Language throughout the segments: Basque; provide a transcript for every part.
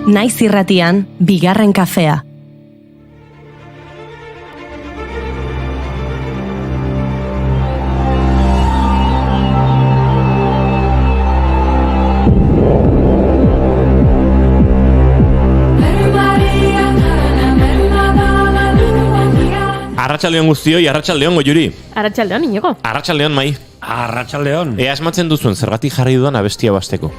Naiz irratian, bigarren kafea. Arratsaldeon guztioi, arratsaldeon Goiuri. Arratsaldeon Iñigo. Arratsaldeon Mai. Arratsaldeon. Ea asmatzen duzuen zergatik jarri dudan abestia basteko.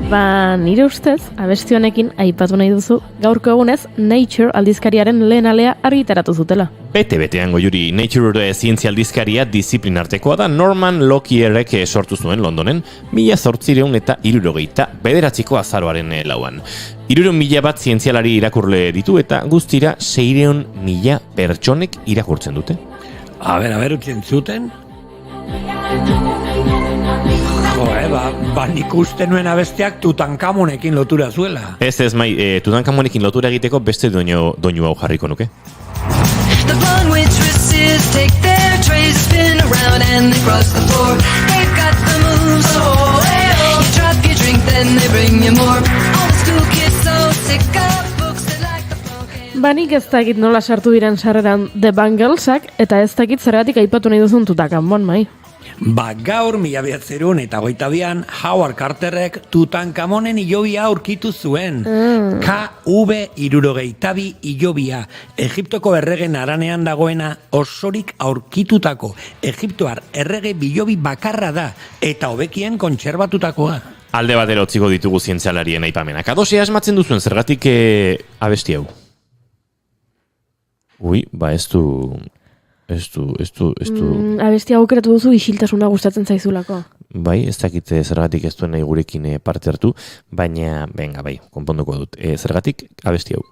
Nire ustez, abesti honekin aipatu nahi duzu, gaurko egunez Nature aldizkariaren lehen alea argitaratu zutela. Bete-betean Goiuri, Nature zientzia aldizkaria disiplinartekoa da Norman Lockierrek sortu zuen Londonen, 1869 azaroaren lauan. 300.000 bat zientzialari irakurle ditu eta guztira 600.000 pertsonek irakurtzen dute. A ber, utzen zuten? Nik uste nuen abesteak Tutankamonekin lotura zuela. Ez, Mai, Tutankamonekin lotura egiteko beste doinu hau jarriko nuke. The fun waitresses take their trays, spin around and they cross the floor. They've got the moves, oh, hey, oh. You drop your drink, then they bring you more. All the school kids so sick of books, they like the folk. Nik ez dakit nola sartu diren sarreran The Banglesak, eta ez dakit zergatik aipatu nahi duzun Tutankamon, Mai. Gaur 1922an Howard Carterrek Tutankamonen hilobia aurkitu zuen. KV-62 hilobia, Egiptoko erregen haranean dagoena osorik aurkitutako Egiptoar errege bilobi bakarra da, eta hobekien kontserbatutakoa. Alde batera utziko ditugu zientzialarien aipamenak. Adosea asmatzen duzuen zergatik abesti hau. Ez du. Abesti aukeratu duzu isiltasuna gustatzen zaizulako. Bai, ez dakit zergatik ez duen nahi gurekin parte hartu, baina, bai, konponduko dut. Zergatik abesti hau.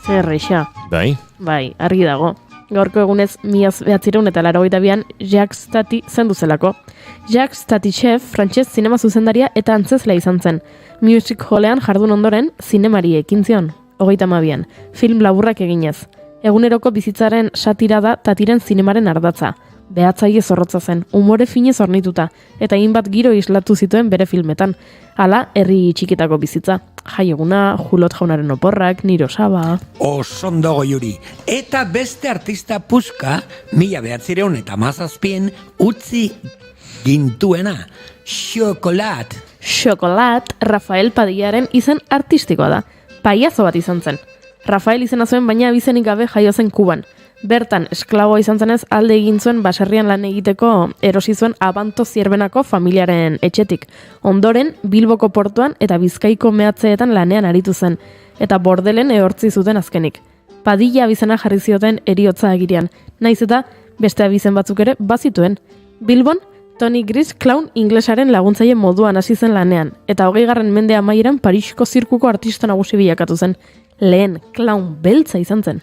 Zerreixa. Bai, argi dago. Gaurko egunez 1982an Jacques Tati zendu zelako. Jacques Tati-Chef frantses zinema zuzendaria eta antzezlea izan zen. Music Hallean jardun ondoren zinemari ekin zion, 32an, film laburrak eginez. Eguneroko bizitzaren satira da Tatiren zinemaren ardatza. Behatzaile zorrotza zen, umore finez ornituta, eta hainbat giro islatu zituen bere filmetan. Hala, herri txikitako bizitza. Jaieguna, Julot jaunaren oporrak, Niro Saba... Osondo Goiuri. Eta beste artista puska, 1917 utzi gintuena. Xokolat. Xokolat, Rafael Padillaren izen artistikoa da. Paiazo bat izan zen. Rafael izena zuen, baina abizenik gabe jaio zen Kuban. Bertan, esklaboa izan zenez alde egin zuen baserrian lan egiteko erosi zuen Abanto Zierbenako familiaren etxetik. Ondoren, Bilboko portuan eta Bizkaiko mehatzeetan lanean aritu zen, eta bordelen ehortzi zuten azkenik. Padilla abizena jarri zioten eriotza agirian, naiz eta beste abizen batzuk ere bazituen. Bilbon, Tony Gris clown inglesaren laguntzaile moduan hasi zen lanean, eta 20. mende amaieran Parisko zirkuko artista nagusi bilakatu zen. Lehen clown beltza izan zen.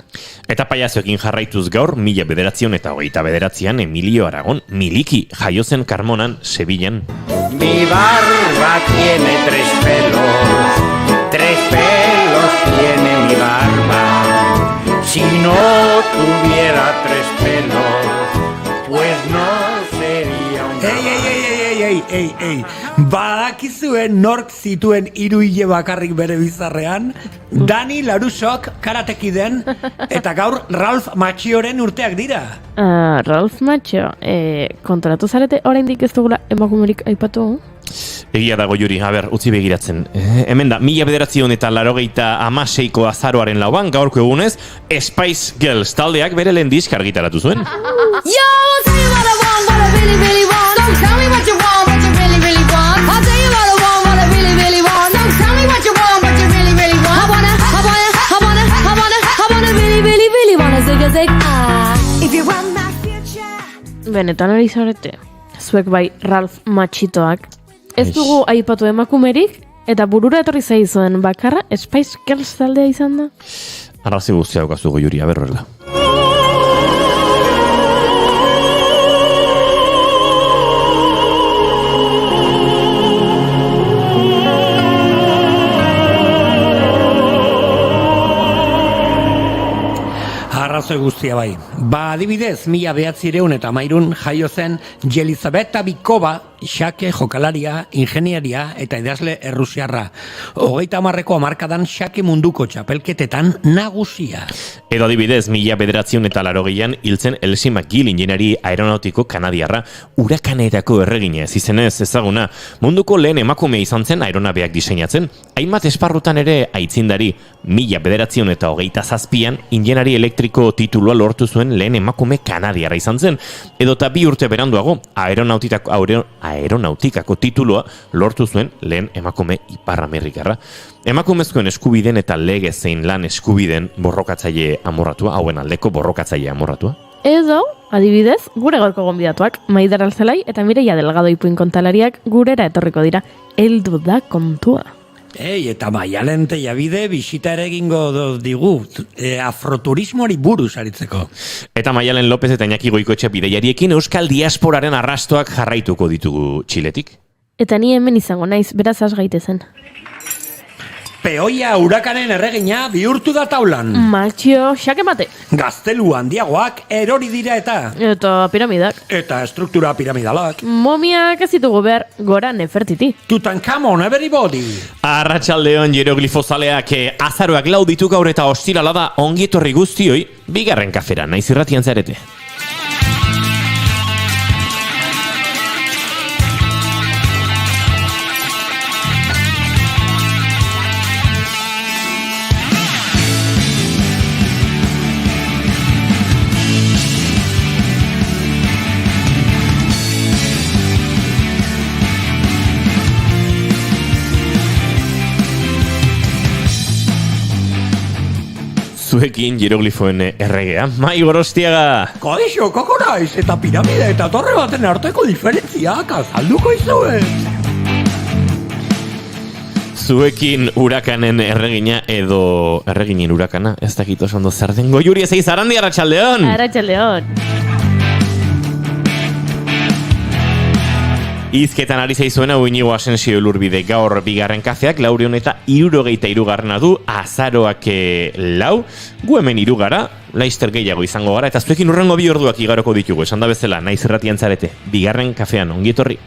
Eta paiazoekin jarraituz gaur, 1929an Emilio Aragón miliki jaio zen Carmonan, Sevillan. Mi barba tiene 3 pelos tiene mi barba. Si no tuviera 3 pelos, pues no sería un... Ei, badakizuen nork zituen 3 hile bakarrik bere bizarrean? Dani Larusok karatekiden, eta gaur Ralph Macchioren urteak dira. Ralph Macchio, kontratu zarete oraindik ez dugula emakumerik aipatu? Egia dago Juri, utzi begiratzen. Hemen da, 1986ko azaroaren lauan, gaurko egunez, Spice Girls taldeak bere lehen disk argitaratu zuen. Yo, I'll tell you what I want, what I really, really want. Don't tell me what you want, what you really, really want. I'll tell you what I want, what I really, really want. Don't tell me what you want, what you really, really want. I wanna really, really, really wanna zig a zig. If you want my future. Benetan ari zarete, zuek bai Ralph Macchitoak. Ez dugu aipatu emakumerik, eta burura etorri zaizuen bakarra Spice Girls taldea izan da? Arrazi guztia daukazu Goiuri, horrela. arrazoi guztia bai. Ba, adibidez, 1913 jaio zen Jelizabeta Bikova, xake jokalaria, ingeniaria eta idazle errusiarra. 30ko hamarkadan xake munduko txapelketetan nagusia. Edo adibidez, 1980an hiltzen Elsie McGill ingeneri aeronautiko kanadiarra, urakaneetako erregina ez izenez ezaguna. Munduko lehen emakume izan zen aeronabeak diseinatzen. Hainbat esparrutan ere aitzindari, 1927an ingeneri elektriko titulua lortu zuen lehen emakume kanadiarra izan zen. Edota 2 urte beranduago, aeronautikako titulua lortu zuen lehen emakume ipar-amerikarra. Emakumezkoen eskubiden eta lege zein lan eskubiden borrokatzaile amorratua, hauen aldeko borrokatzaile amorratua. Edo, adibidez, gure gaurko gonbidatuak, Maider Alzelai eta Mireia Delgado ipuin kontalariak gurera etorriko dira. Heldu da kontua. Eta Maialen Tellabide bisita ere egingo digu, afroturismoari buruz aritzeko. Eta Maialen López eta Iñaki Goikoetxe bidaiariekin euskal diasporaren arrastoak jarraituko ditugu Txiletik. Eta ni hemen izango naiz, beraz has gaitezen. Peoia urakanen erregina bihurtu da taulan. Matxio, xake mate. Gaztelu handiagoak erori dira eta piramidak. Eta struktura piramidalak. Momiak ez ditugu behar, gora Nefertiti. Tutankamon, everybody. Arratsaldeon jeroglifozaleak azaroak lau ditu gaur eta ostirala da ongietorri guztioi, bigarren kafera, naiz irratian zarete. Zuekin jeroglifoen erregea, Mai Gorostiaga! Kaixo, koko naiz, eta piramide eta torre baten arteko diferentziak azalduko izuet. Zuekin urakanen erregina edo erreginen urakana, ez dakit oso ondo zer den. Goiuri ez eiz, Arandi, arratsaldeon! Arratsaldeon. Izketan ari zaizuena Iñigo Asensio Elurbide gaur bigarren kafeak 473 du, azaroak 4, gu hemen 3 gara, laizter gehiago izango gara, eta zuekin urrengo 2 orduak igaroko ditugu, esan da bezala, naiz irratian zarete, bigarren kafean, ongietorri.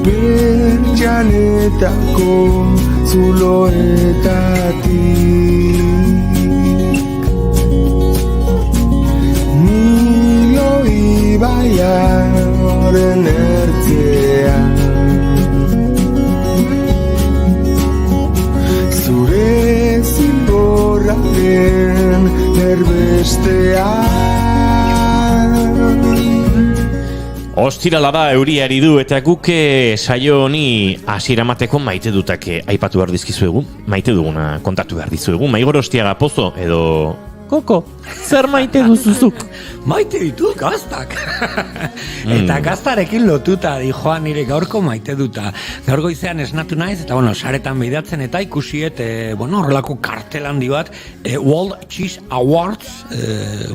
Bertxanetako zuloetatik Nilo ibaiaren ertzean Zure zilborraren erbestean Ostirala da euriari du eta guk saio honi hasiera emateko maite dutak aipatu behar dizkizuegu, maite duguna kontatu behar dizuegu. Mai Gorostiaga pozo edo Koko, zer maite duzuzuk? Maite ditut gaztak. Eta gaztarekin lotuta di joan nire gaurko maite duta. Gaur goizean esnatu naiz, eta saretan bidatzen eta ikusiet, horrelako kartel handi bat, World Cheese Awards,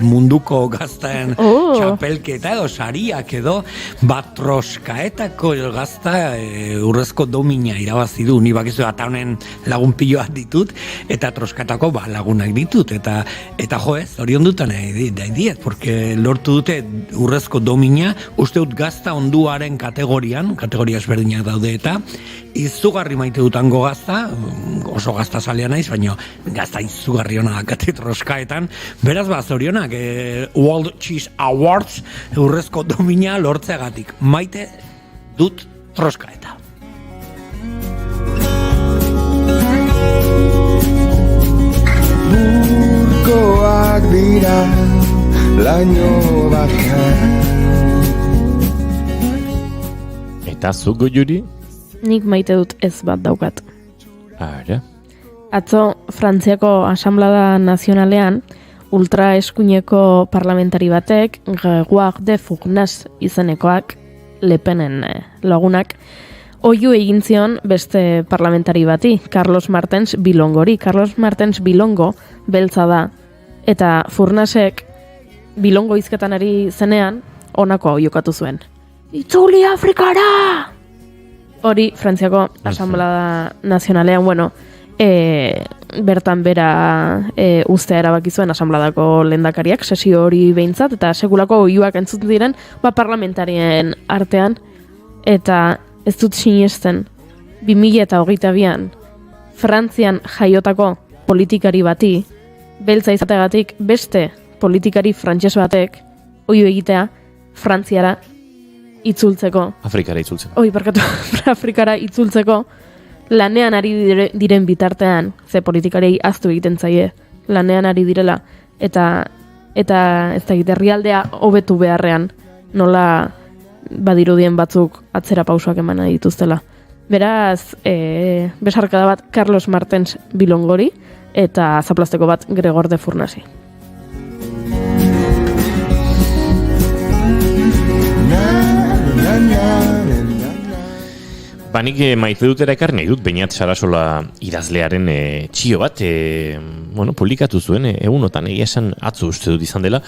munduko gaztaen txapelketa edo sariak edo, troskaetako gazta urrezko domina irabazi du, ni bakizu eta honen lagun piloak ditut, eta troskatako lagunak ditut, eta jo ez, orion dutan diet, porque lortu dute urrezko domina, uste dut gazta onduaren kategoria ezberdinak daude eta izugarri maite dutango gazta, oso gazta salea naiz, baina gazta izugarri hona dakate troskaetan, beraz zorionak, World Cheese Awards urrezko domina lortzeagatik, maite dut troskaeta. Burkoak dira laino bakan. Eta zuko Juri? Nik maite dut ez bat daukat. Ara. Atzo, Frantziako Asamblada Nazionalean, ultra eskuineko parlamentari batek, Gregoire de Fournas izenekoak, Le Penen lagunak, oihu egin zion beste parlamentari bati, Carlos Martens Bilongori. Carlos Martens Bilongo beltza da, eta Fournasek Bilongo hizketan ari zenean, honako hau jokatu zuen. Itzuli Afrikara! Hori, Frantziako Asamblada Nazionalean, bertan bera ustea erabaki zuen Asambladako lehendakariak, sesio hori behintzat, eta sekulako oihuak entzut diren, parlamentarien artean, eta ez dut sinesten, 2022an, Frantzian jaiotako politikari bati, beltza izategatik beste politikari frantses batek, oihu egitea, Frantziara itzultzeko. Afrikara itzultzeko. Afrikara itzultzeko, lanean ari diren bitartean, ze politikariei ahaztu egiten zaie, lanean ari direla, eta ez da herrialdea hobetu beharrean, nola badirudien batzuk atzera pausoak eman dituztela. Beraz, besarkada bat Carlos Martens Bilongori, eta zaplasteko bat Gregor de Fournasi. Nik maite dut erakar nahi dut Beñat Sarasola idazlearen txio bat, publikatu zuen, egunotan egia esan atzu uste dut izan dela,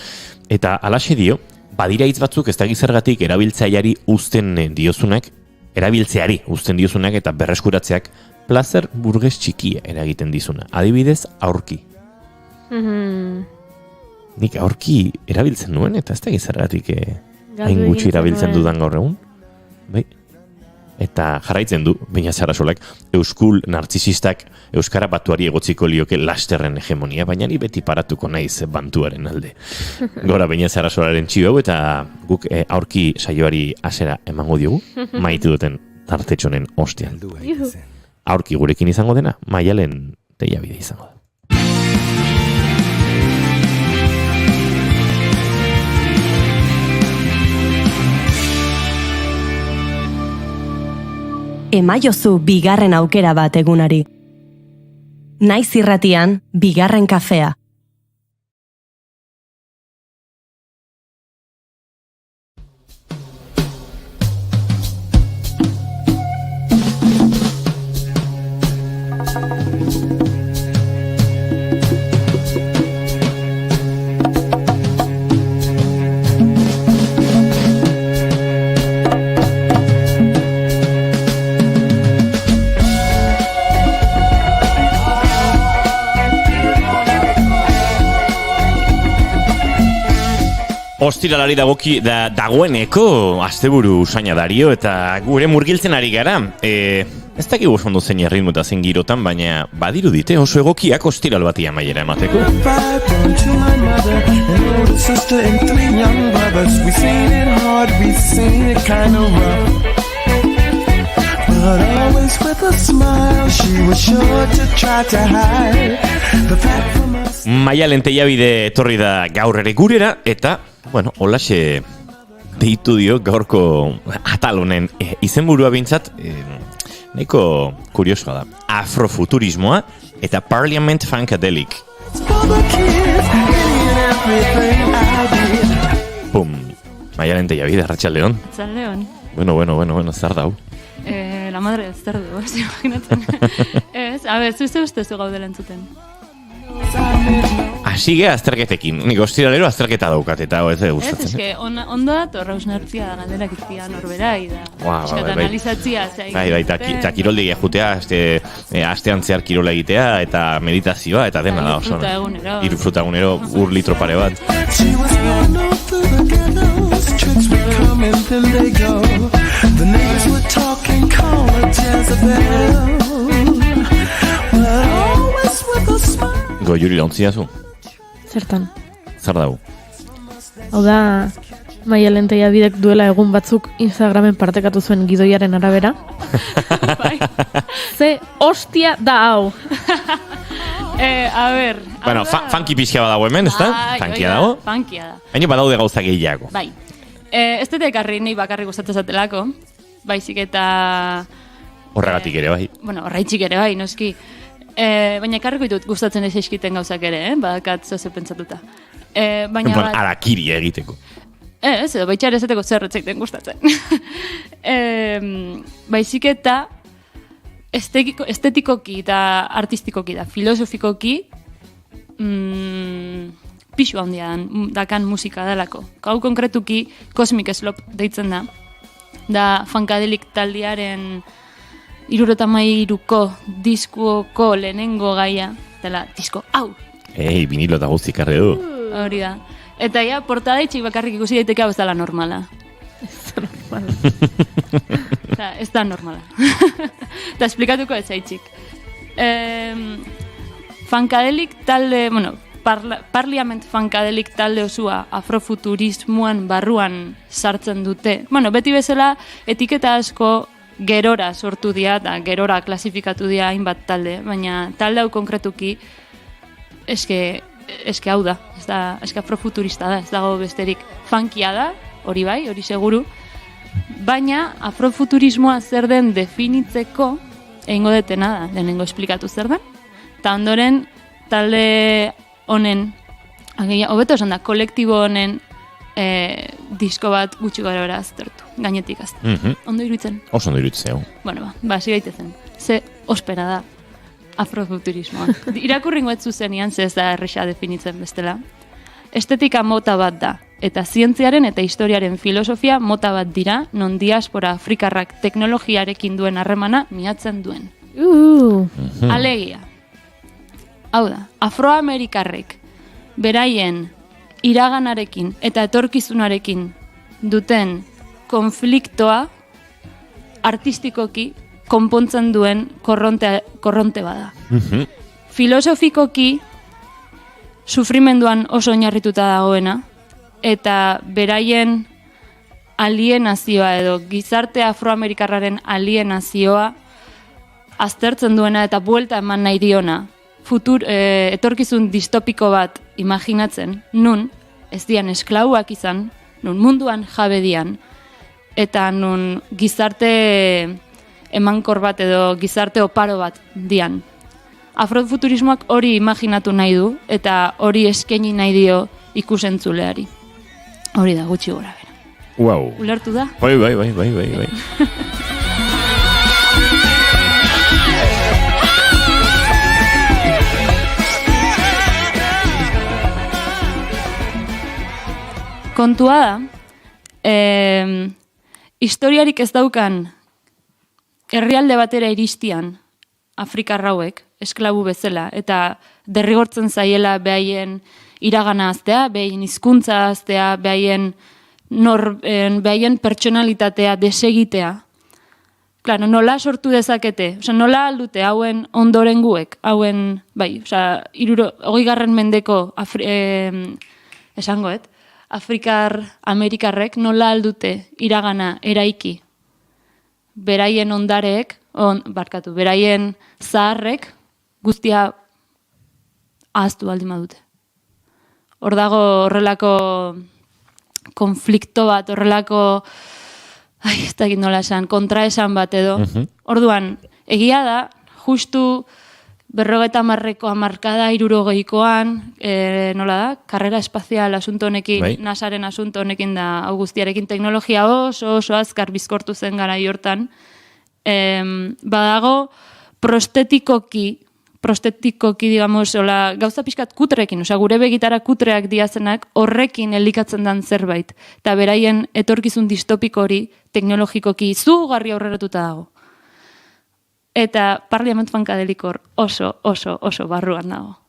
eta alaxe dio, badira hitz batzuk ez da gizergatik erabiltzeari uzten diozunak eta berreskuratzeak plazer burges txikia eragiten dizuna. Adibidez, aurki. Nik aurki erabiltzen nuen, eta ez da gizergatik hain gutxi erabiltzen dudan gaur egun. Bai. Eta jarraitzen du, Beñat Sarasolak, euskul nartzisistak euskara batuari egotziko lioke lasterren hegemonia, baina ni beti paratuko naiz bantuaren alde. Gora Beñat Sarasolaren txio, eta guk aurki saioari hasiera emango diogu, maite duten tartetxonen ostean. Aurki gurekin izango dena, Maialen Tellabide izango da. Emaiozu bigarren aukera bat egunari. Naiz irratian, bigarren kafea. Ostiralari dagoeneko asteburu usaina dario eta gure murgiltzen ari gara. Ez dakigu oso ondo zein erritmo eta zein girotan, baina badiru dite oso egokiak ostiral bati amaiera emateko. Maialen Tellabide etorri da gaur ere gurera, eta holaxe deitu dio gaurko atal honen izenburua bintzat, nahiko kuriosoa da. Afrofuturismoa eta Parliament Funkadelic. Pum. Maialen Tellabide, Arratsaldeon. Arratsaldeon. Bueno, zer dau? La madre del cerdo, ez imaginatzen. Ez, a ber, zuze ustezu gaudela entzuten. Asige azterketekin. Nik ostiralero azterketa daukat eta ez Ez, gustatzen. eske, ondo da, torra usnertzia da galderak iztia norberai da. Eskat bai. analizatzia, zai. Bai, eta kiroldi jutea, astean zehar kirola egitea, eta meditazioa, eta dena da oso. Fruta egunero. Hiru fruta egunero, ur litro pare bat. She was born all through the ghettos. Tricks would come and then they go. The neighbors would talk and call her Jezebel. But always with a smile. Goiuri launtzia zu? Zertan. Zer dago? Hau da, Maialen Tellabidek duela egun batzuk Instagramen partekatu zuen gidoiaren arabera. Bai. Ze hostia da hau. A ber. Bueno, funky pixka badago hemen, ez da? Funkia dago? Funkia da. Baina badaude gauza gehiago. Bai. Ez dut ekarri nahi bakarrik gustatzen zatelako. Baizik eta... Horregatik ere, bai. Bueno, horreitzik ere bai, noski. Baina ekarriko ditut gustatzen ez eskiten gauzak ere, badakat zoze pentsatuta. Baina bat... Arakiri egiteko. Ez, edo baitxar ezateko zerretzeiten gustatzen. Baizik eta estetikoki eta artistikoki da, filosofikoki pixu handia dakan musika dalako. Hau konkretuki Cosmic Slope deitzen da. Da Funkadelic taldearen 73ko diskuoko lehenengo gaia, dela disko hau. Vinilo eta guztik arre du. Hori da. Eta ja, portada itxik bakarrik ikusi daiteke hau ez dela normala. Ez da normala. Eta esplikatuko ez haitxik. Funkadelic talde, bueno, Parliament Funkadelic talde osua afrofuturismoan barruan sartzen dute. Bueno, beti bezala etiketa asko gerora sortu dira eta gerora klasifikatu dira hainbat talde, baina talde hau konkretuki eske hau da, eske afrofuturista da, ez dago besterik. Funkia da, hori bai, hori seguru, baina afrofuturismoa zer den definitzeko egingo detena da, lehenengo esplikatu zer da, eta ondoren talde honen, hobeto esan da, kolektibo honen disko bat gutxi gara bera aztertu, gainetik aztertu. Ondo iruditzen? Oso ondo iruditzen. Bueno, hasi gaitezen. Ze ospera da afrofuturismoa. Irakurringo ez zuzenian, ze ez da erresa definitzen bestela. Estetika mota bat da, eta zientziaren eta historiaren filosofia mota bat dira, non diaspora afrikarrak teknologiarekin duen harremana miatzen duen. Alegia. Hau da, afroamerikarrek beraien iraganarekin eta etorkizunarekin duten konfliktoa artistikoki konpontzen duen korronte bada. Filosofikoki sufrimenduan oso oinarrituta dagoena eta beraien alienazioa edo gizarte afroamerikarraren alienazioa aztertzen duena eta buelta eman nahi diona etorkizun distopiko bat imaginatzen, nun ez dian esklauak izan, nun munduan jabe dian, eta nun gizarte emankor bat edo gizarte oparo bat dian. Afrofuturismoak hori imaginatu nahi du, eta hori eskaini nahi dio ikusentzuleari. Hori da, gutxi gora bera. Wow. Ulertu da? Bai. Kontua da, historiarik ez daukan herrialde batera iristian Afrikar hauek, esklabu bezala, eta derrigortzen zaiela behaien iragana aztea, behaien hizkuntza aztea, behaien pertsonalitatea desegitea. Claro, nola sortu dezakete, nola aldute hauen ondorenguek, hauen, bai, 20. mendeko esangoet, Afrikar Amerikarrek nola aldute iragana eraiki beraien ondareek, beraien zaharrek guztia ahaztu baldin badute. Hor dago horrelako konflikto bat, horrelako ez dakit nola esan, kontraesan bat edo. Orduan, egia da, justu 50ko hamarkada, 60koan, nola da, karrera espazial asunto honekin, Bai. NASAren asunto honekin da, hau guztiarekin teknologia oso azkar bizkortu zen gara hortan. Badago, prostetikoki, digamos, hola, gauza pixkat kutrekin, osea, gure begitara kutreak diazenak, horrekin elikatzen dan zerbait. Eta beraien etorkizun distopiko hori, teknologikoki izugarri aurreratuta dago. Eta Parliament Funkadelikor oso barruan dago.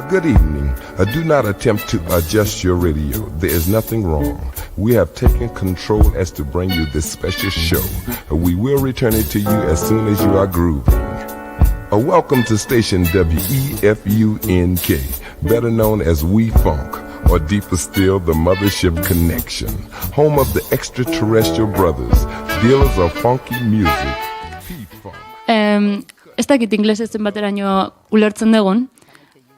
Good evening. Do not attempt to adjust your radio. There is nothing wrong. We have taken control as to bring you this special show. We will return it to you as soon as you are grooving. Welcome to station WEFUNK, better known as We Funk, or deeper still, the Mothership Connection, home of the extraterrestrial brothers, dealers of funky music. Ez dakit inglesez zenbateraino ulertzen dugun,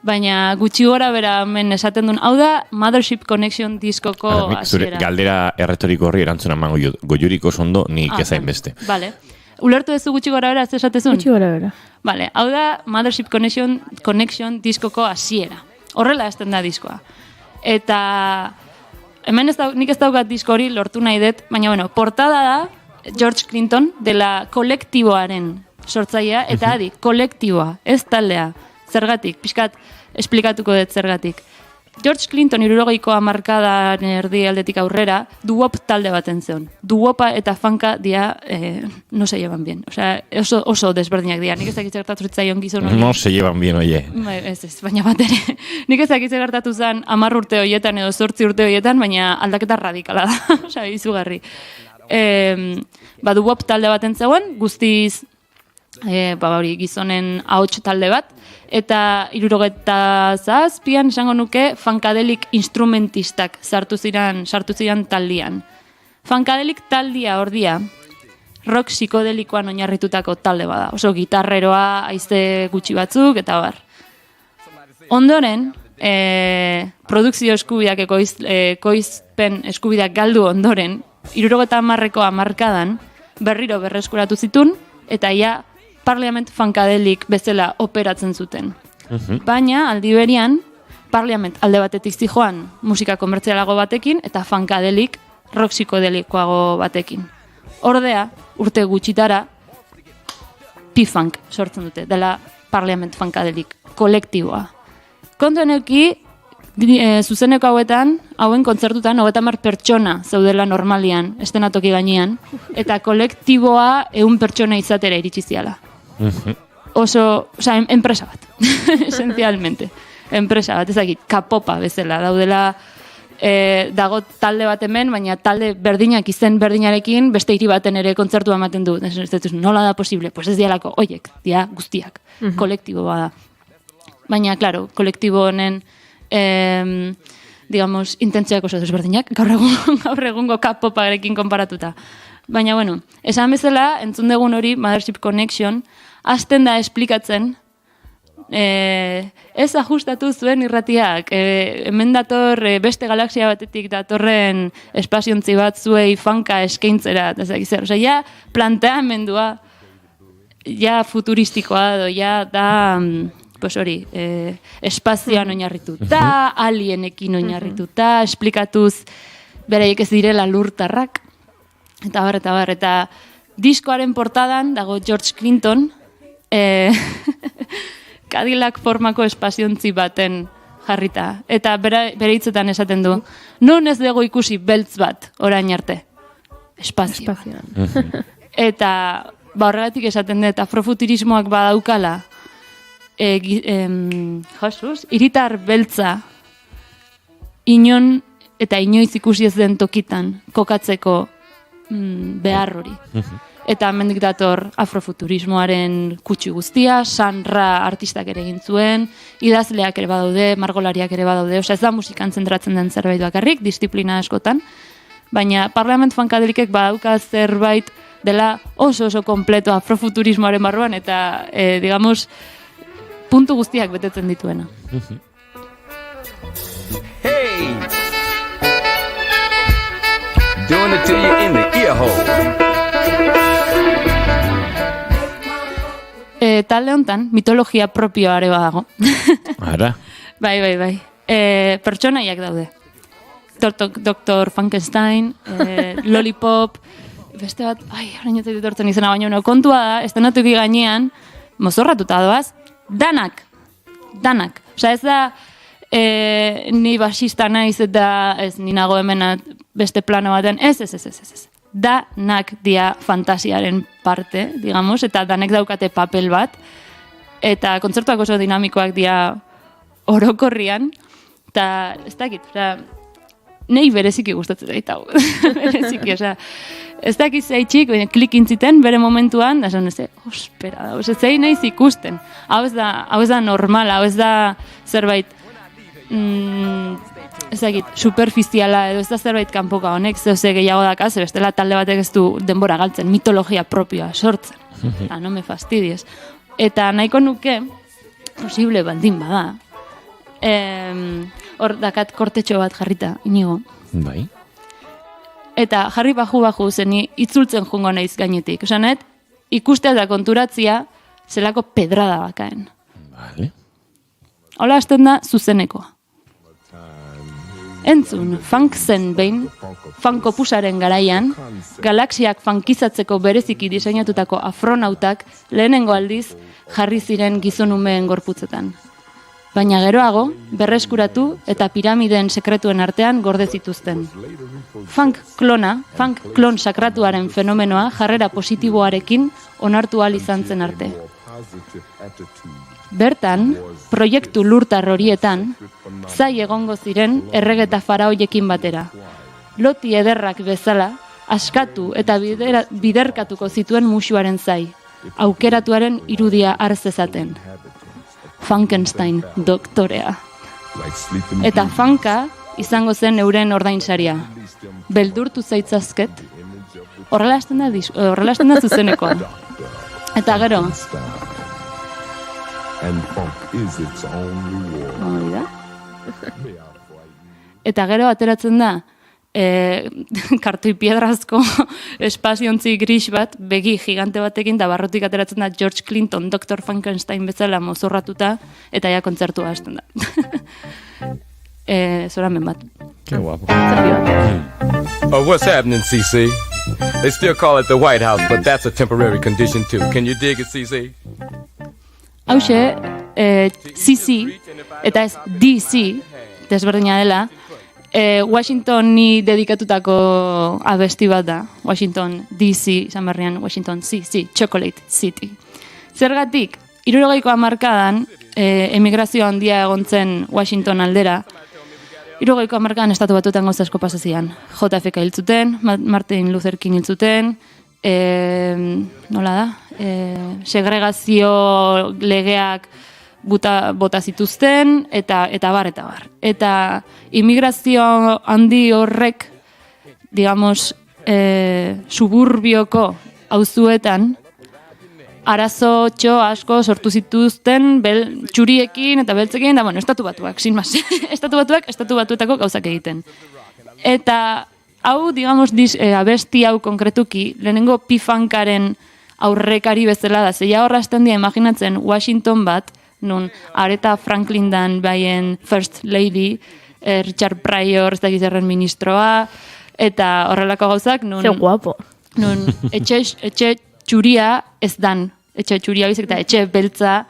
baina gutxi gora bera hemen esaten duen, hau da Mothership Connection diskoko Zure hasiera. galdera erretoriko horri erantzuna emango goiuriko sondo nik ezain beste. Vale. Ulertu duzu gutxi gora bera, ez esatezun? Gutxi gora bera. Vale, hau da Mothership Connection diskoko hasiera. Horrela hasten da diskoa. Eta hemen nik ez daukat disko hori lortu nahi dut, baina bueno, portada da George Clinton dela kolektiboaren sortzailea, eta adi, kolektiboa, ez taldea. Zergatik, pixkat esplikatuko dut zergatik. George Clinton 60ko hamarkadan erdi aldetik aurrera, doo-wop talde baten zeon. Doo-wopa eta funka dia no se llevan bien. Osea, oso desberdinak dira. Nik ez dakit gertatu zitzaion gizon hori. No se llevan bien, oie. Ez, baina bat ere. Nik ez dakit gertatu zen 10 urte horietan edo 8 urte horietan, baina aldaketa radikala da. Osea, izugarri. Doo-wop talde baten zegoen, guztiz hori gizonen ahots talde bat, eta 77an esango nuke Funkadelik instrumentistak sartu ziren taldian. Funkadelik taldia ordia rock psikodelikoan oinarritutako talde bada. Oso gitarreroa, haize gutxi batzuk, eta bar. Ondoren, produkzio eskubideak ekoizpen eskubideak galdu ondoren, 70ko hamarkadan berriro berreskuratu zitun, eta ja Parliament Funkadelik bezala operatzen zuten. Baina, aldi berian, Parliament alde batetik zijoan musika komertzialago batekin, eta Funkadelik rock psikodelikoago batekin. Ordea, urte gutxitara, P-Funk sortzen dute, dela Parliament Funkadelik kolektiboa. Kontuen euki, zuzeneko hauen kontzertutan 30 pertsona zeudela normalian, estenatoki gainean, eta kolektiboa 100 pertsona izatera iritsi ziala. Enpresa bat, esencialmente. Enpresa bat, ezagik, kapopa bezala, daudela dago talde bat hemen, baina talde berdinak izen berdinarekin beste hiri baten ere kontzertua ematen du. Nola da posible? Pues ez dialako, oiek, dia guztiak, kolektibo bada. Baina, claro, kolektibo honen digamos, intentziak oso desberdinak, gaur egungo kapoparekin konparatuta. Baina, bueno, esan bezala, entzun dugun hori, Mothership Connection, hasten da esplikatzen, ez ajustatu zuen irratiak, hemen dator beste galaxia batetik datorren espaziontzi bat zuei funka eskaintzera, osea, ja planteamendua, ja futuristikoa edo, ja da, pues hori, espazioan oinarrituta, alienekin oinarrituta, esplikatuz beraiek ez direla lurtarrak, eta bar, eta diskoaren portadan dago George Clinton, Cadillac formako espaziontzi baten jarrita. Eta bere hitzetan esaten du, non ez dugu ikusi beltz bat orain arte? Espazioan. Eta horregatik esaten dut, afrofuturismoak badaukala, hiritar beltza inon eta inoiz ikusi ez den tokitan kokatzeko behar hori. Eta hemendik dator afrofuturismoaren kutsu guztia, Sanra artistak ere egin zuen, idazleak ere badaude, margolariak ere badaude, osea ez da musikan zentratzen den zerbait bakarrik, disiplina askotan, baina Parliament Funkadelikek badauka zerbait dela oso kompleto afrofuturismoaren barruan, eta, digamos, puntu guztiak betetzen dituena. Hey! Doing it to you in the ear hole. talde honetan mitologia propioare badago. Ara. Bai. Pertsonaiak daude. Dr. Frankenstein, Lollipop, beste bat, orain ez ditortzen izena, baina kontua da, estenatuki gainean, mozorratuta doaz, danak. Osea, ez da, ni basista naiz eta ez ni nago hemen beste plano baten, ez. Danak dia fantasiaren parte, digamos, eta danek daukate papel bat, eta kontzertuak oso dinamikoak dia orokorrian, eta ez dakit, nei bereziki gustatzen dait hau. Bereziki, ez dakit zeitxik, klik intziten bere momentuan, da esan ospera, zein naiz ikusten. Hau ez da normal, hau ez da zerbait ez dakit, superficiala edo ez da zerbait kanpoka honek, zeuze gehiago dakaz, bestela talde batek ez du denbora galtzen, mitologia propioa sortzen. No me fastidies. Eta nahiko nuke, posible baldin bada, hor dakat kortetxo bat jarrita, inigo. Bai. Eta jarri baju zen itzultzen jungo naiz gainetik. Osanet, ikustea eta konturatzia zelako pedrada bakaen. Vale. Hola hasten da zuzenekoa. Entzun, funk zen behin, funkopusaren garaian, galaxiak funkizatzeko bereziki diseinatutako afronautak lehenengo aldiz jarri ziren gizonumeen gorputzetan. Baina geroago, berreskuratu eta piramideen sekretuen artean gorde zituzten. Funk klon sakratuaren fenomenoa jarrera positiboarekin onartu ahal izan zen arte. Bertan, proiektu lurtar horietan, zai egongo ziren erregeta faraoiekin batera. Loti ederrak bezala, askatu eta biderkatuko zituen musuaren zai, aukeratuaren irudia hartzezaten. Frankenstein doktorea. Eta funka izango zen euren ordainsaria. Beldurtu zaitzazket, horrela hasten da zuzenekoa. Eta gero, eta gero ateratzen da kartoi piedrazko espaziontzi gris bat, begi gigante batekin, da barrotik ateratzen da George Clinton, Dr. Frankenstein bezala mozorratuta, eta ja kontzertua hasten da. Zoramen bat. Qué guapo. What's happening, CC? They still call it the White House, but that's a temporary condition too. Can you dig it, CC? Hauxe, CC, eta ez DC, desberdina dela, Washingtoni dedikatutako abesti bat da. Washington DC, izan berrian Washington CC, Chocolate City. Zergatik, 60ko hamarkadan emigrazio handia egontzen Washington aldera, 60ko hamarkadan estatu batuetan gauza asko pasazian. JFK hiltzuten, Martin Luther King hiltzuten, nola da? Segregazio legeak bota zituzten, eta bar. Eta immigrazio handi horrek, digamos, suburbioko auzuetan, arazo asko sortu zituzten txuriekin eta beltzekin, da, bueno, estatu batuak, sin mas. Estatu batuetako gauzak egiten. Eta hau, digamos, abesti hau konkretuki, lehenengo P-Funkaren aurrekari bezala da, zeia horrazten dira imaginatzen Washington bat, nun Aretha Franklin dan baien First Lady, Richard Pryor, ez dakizerren ministroa, eta horrelako gauzak, nun... Ze guapo. Nun etxe txuria ez dan, etxe txuria bizek eta etxe beltza,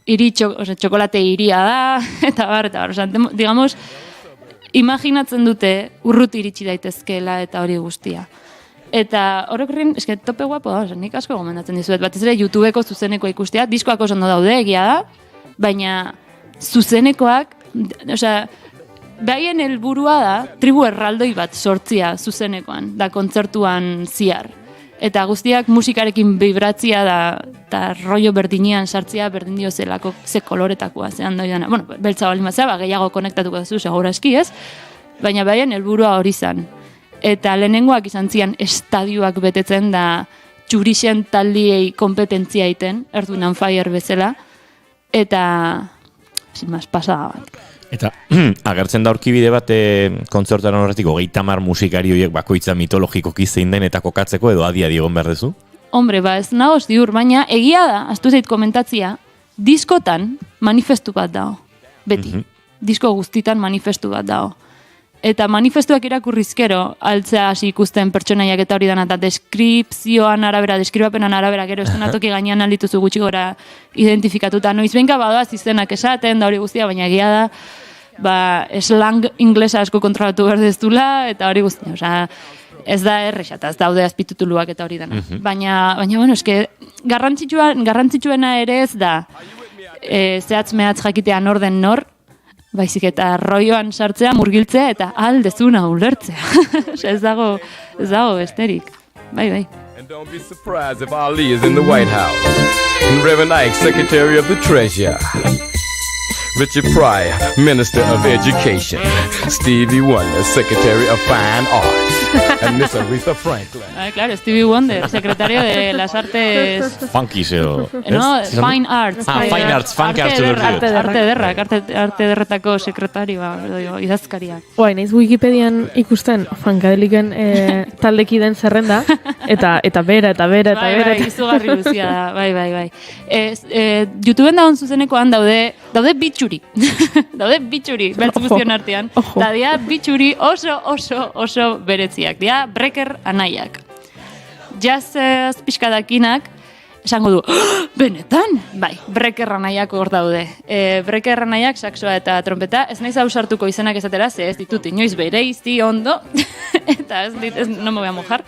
txokolate iria da, eta bar, digamos, imaginatzen dute urruti iritsi daitezkeela eta hori guztia. Eta horrekin, eske tope guapo da, nik asko gomendatzen dizuet, batez ere YouTubeko zuzeneko ikustea, diskoak oso ondo daude, egia da, baina zuzenekoak, osea, behaien helburua da, tribu erraldoi bat sortzia zuzenekoan, da kontzertuan ziar. Eta guztiak musikarekin vibratzia da, eta rollo berdinean sartzia berdin dio zelako ze koloretakoa, zehan doidana. Bueno, beltza bali matzea, gehiago konektatuko duzu, segura eski ez, baina behaien helburua hori zan. Eta lehenengoak izan zian estadioak betetzen da txurixen taldiei kompetentzia iten, Earth, Fire bezala, eta sin más, pasada bat. Eta agertzen da aurkibide bat kontzertuaren horretik 30 musikari horiek bakoitza mitologikoki zein den eta kokatzeko edo adi egon behar duzu? hombre, ba ez nago ziur, baina egia da, astu zait komentatzia, diskotan manifestu bat dago, beti. Disko guztitan manifestu bat dago. Eta manifestuak irakurrizkero, altzea hasi ikusten pertsonaiak eta hori dana, eta deskripzioan arabera, deskribapenan arabera, gero estonatoki gainean aldituzu gutxi gora identifikatuta. Noiz benka badoaz izenak esaten, da hori guztia, baina egia da, ba, slang inglesa asko kontrolatu berdeztula, eta hori guztia, osea, ez da errexata, ez daude azpitutuluak eta hori dana. Baina, bueno, eske, garrantzitsuena ere ez da, zehatz mehatz jakitean orden nor, baizik eta roioan sartzea, murgiltzea eta aldezuna ulertzea. Ez dago besterik. Bai. And don't be surprised if Ali is in the White House. And Reverend Ike, Secretary of the Treasury. Richard Pryor, Minister of Education. Stevie Wonder, Secretary of Fine Arts. And Miss Aretha Franklin. Claro, Stevie Wonder, secretario de las artes... Funkis edo... No, Fine Arts. Fine Arts, Arte derretako sekretarioa, idazkaria. Naiz Wikipedian ikusten Funkadeliken taldekiden zerrenda, eta bera. Bai, izugarri luzia da, bai. YouTubeen dagoen zuzenekoan daude bitxuri. Daude bitxuri, beltz guztion artean. Eta dia bitxuri oso beretziak. Dia breker anaiak. Jazz pixkadakinak, esango du, benetan? Bai, breker anaiak hor daude. Breker anaiak, saxoa eta trompeta, ez naiz ausartuko izenak esatera, ze ez ditut inoiz bereizi ondo, eta ez no me voy a mojar.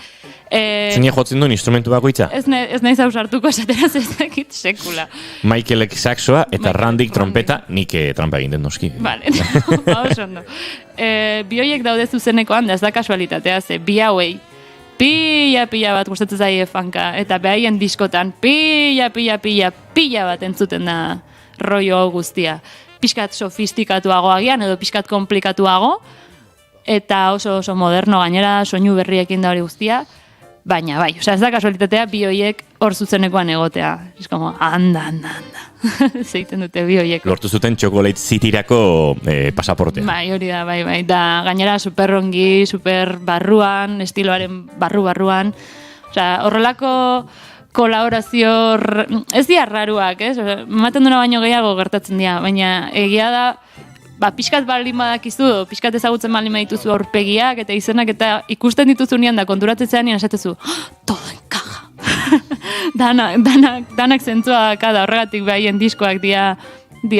Zine jotzen duen instrumentu bakoitza? Ez naiz ausartuko esatera, ez dakit sekula. Michaelek saxoa eta Randik trompeta, nik trampa egin den noski. Vale, oso ondo. Bi hoiek daude zuzenekoan, da ez da kasualitatea, ze bi hauei, pila bat gustatzen zaie funka, eta behaien diskotan pila bat entzuten da rollo hau guztia. Piskat sofistikatuago agian, edo piskat komplikatuago, eta oso moderno gainera, soinu berriekin da hori guztia, baina bai, ez da kasualitatea bi hoiek hor zuzenekoan egotea. Ez como, anda. Zeiten dute bi hoiek. Lortu zuten Chocolate Cityrako pasaportea. Bai, hori da, bai. Da, gainera super ongi, super barruan, estiloaren barruan. Osea, horrelako kolaborazio, ez dira raruak, ez? Ematen duna baino gehiago gertatzen dira, baina egia da, pixkat baldin badakizu, pixkat ezagutzen baldin badituzu aurpegiak eta izenak eta ikusten dituzunean da konturatzen zean esatezu, todo encaja. danak zentzua kada horregatik behaien diskoak dia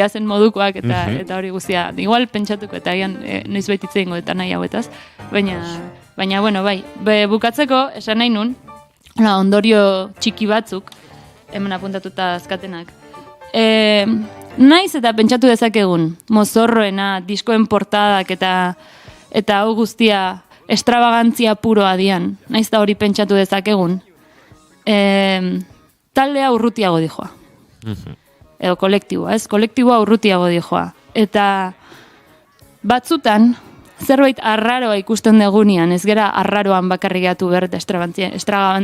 zen modukoak eta hori guztia. Igual pentsatuko eta gian noiz baititze ingo eta nahi hauetaz. Baina bueno, bai. Bukatzeko, esan nahi nun, ondorio txiki batzuk, hemen apuntatuta azkatenak. Naiz eta pentsatu dezakegun, mozorroena, diskoen portadak eta hau guztia extravagantzia puroa dian. Naiz eta hori pentsatu dezakegun. Taldea urrutiago dijoa. Edo kolektiboa, ez? Kolektiboa urrutiago dijoa. Eta batzutan, zerbait arraroa ikusten degunean, ez gera arraroan bakarrik gehiatu behar, eta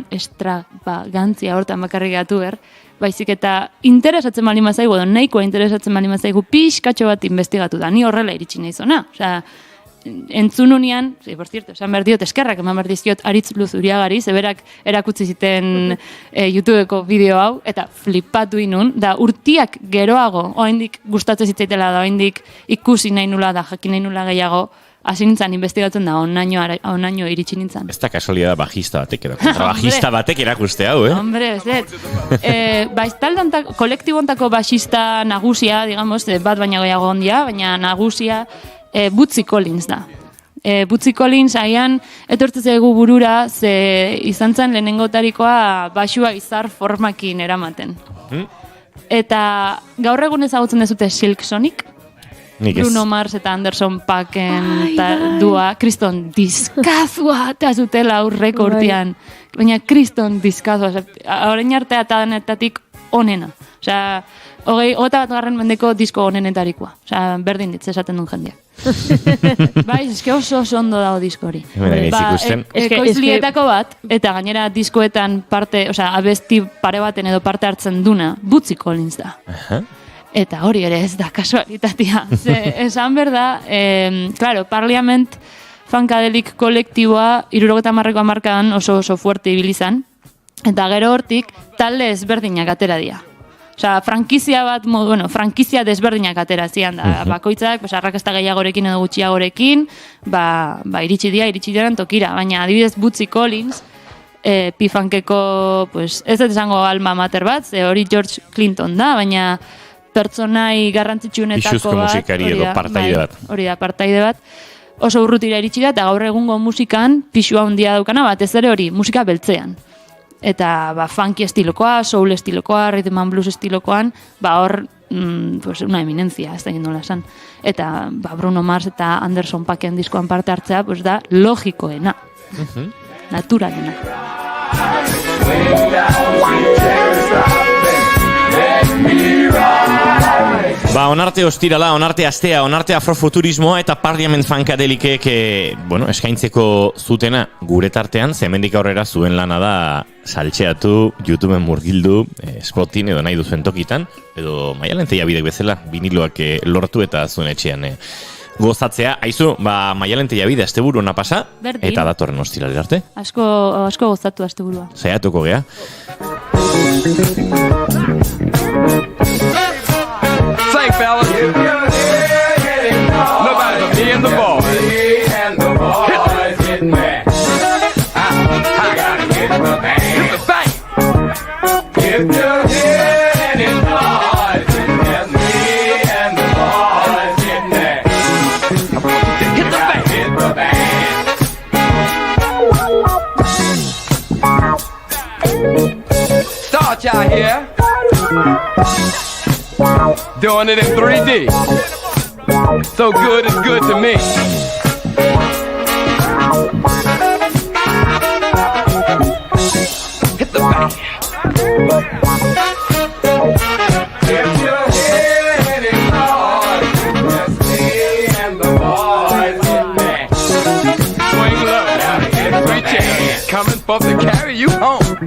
extravagantzia hortan bakarrik gehiatu behar, baizik eta interesatzen bali mazaigu, edo nahikoa interesatzen bali mazaigu, pixkatxo bat investigatu da, ni horrela iritsi nahi zona. Osea, entzun unian, por cierto, esan behar diot, eskerrak eman behar dizkiot Aritz Bluz Uriagari, zeberak erakutsi ziten YouTubeko bideo hau, eta flipatu inun, da urtiak geroago, oraindik gustatzen zitzaitela da, oraindik ikusi nahi nula da, jakin nahi nula gehiago, hasi nintzen investigatzen da, onaino iritsi nintzen. Ez da kasualidad bajista batek edo, kontrabajista batek erakuste hau, Hombre, ez kolektibontako bajista nagusia, digamos, bat baina gehiago ondia, baina nagusia, Bootsy Collins da. Bootsy Collins agian etortzen zaigu burura, ze izan zen lehenengotarikoa baxua izar formakin eramaten. Eta gaur egun ezagutzen dezute Silk Sonic, Bruno Mars eta Anderson Paken dua, kriston diskazua eta zutela aurreko urtean. Baina kriston diskazua, orain artea eta denetatik onena. Osea, 21. mendeko disko onenetarikoa. Osea, berdin ditz esaten duen jendeak. Bai, eske oso ondo dago disko hori. Ekoizlietako bat, eta gainera diskoetan parte, osea, abesti pare baten edo parte hartzen duna, Bootsy Collins da. Eta hori ere ez da kasualitatea. Esan berda, claro, Parliament Funkadelic kolektiboa 70ko hamarkadan oso fuerte ibilizan. Eta gero hortik talde ezberdinak atera dira. Osea, frankizia bat, frankizia desberdinak atera zian da. Bakoitzak, arrakasta gehiagorekin edo gutxiagorekin, iritsi diren tokira. Baina adibidez Bootsy Collins, P-Funkeko, ez dut esango alma mater bat, hori George Clinton da, baina pertsonai garrantzitsuenetako Pisuzko bat. musikari edo partaide bat. Hori da, partaide bat. Oso urrutira iritsi da, eta gaur egungo musikan pisua handia daukana, batez ere hori, musika beltzean. Eta funky estilokoa, soul estilokoa, rhythm and blues estilokoan, hor, una eminencia, ez da egin nola esan. Eta Bruno Mars eta Anderson Paaken diskoan parte hartzea, da logikoena, naturalena. Onarte ostirala, onarte astea, onarte afrofuturismoa eta Parliament Funkadelikek eskaintzeko zutena gure tartean, zemendik aurrera zuen lana da saltxeatu, YouTubeen murgildu, Spotin edo nahi duzuen tokitan, edo Maialen Tellabidek bezala, viniloak lortu eta zuen etxean gozatzea. Aizu, Maialen Tellabide asteburu ona pasa, eta datorren ostiralera arte. Asko gozatu asteburua. Saiatuko gea. Sing, fellas. Nobody but me and the boys. Hit the bank. If you're hearing it, boys, it's me and the boys getting there. Hit the bank. Hit the bank. Start y'all here. Doing it in 3D. So good, it's good to me. Hit the bank. If you're hearing it, boys, it's me and the boys in there. Swing low, now to get 3 chairs. Coming for to carry you home.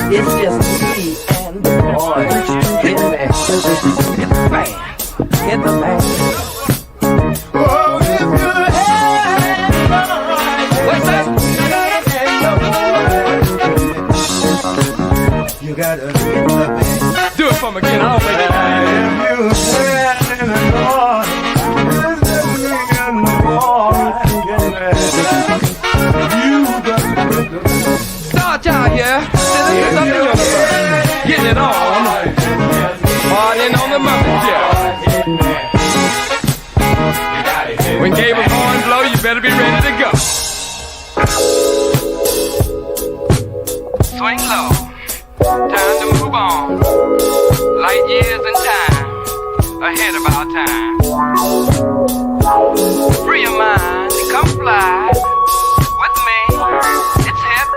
It's just me and the boys. Hit the band. Hit the band. Hit the band. Oh, if you're having what's that? You gotta hit the band. Do it for me again. I don't think it Start y'all here. Getting it on. Partying on the mothership. When Gable's horn blow, you better be ready to go. Swing low. Time to move on. Light years in time. Ahead of our time. Free your mind and come fly with me. It's hip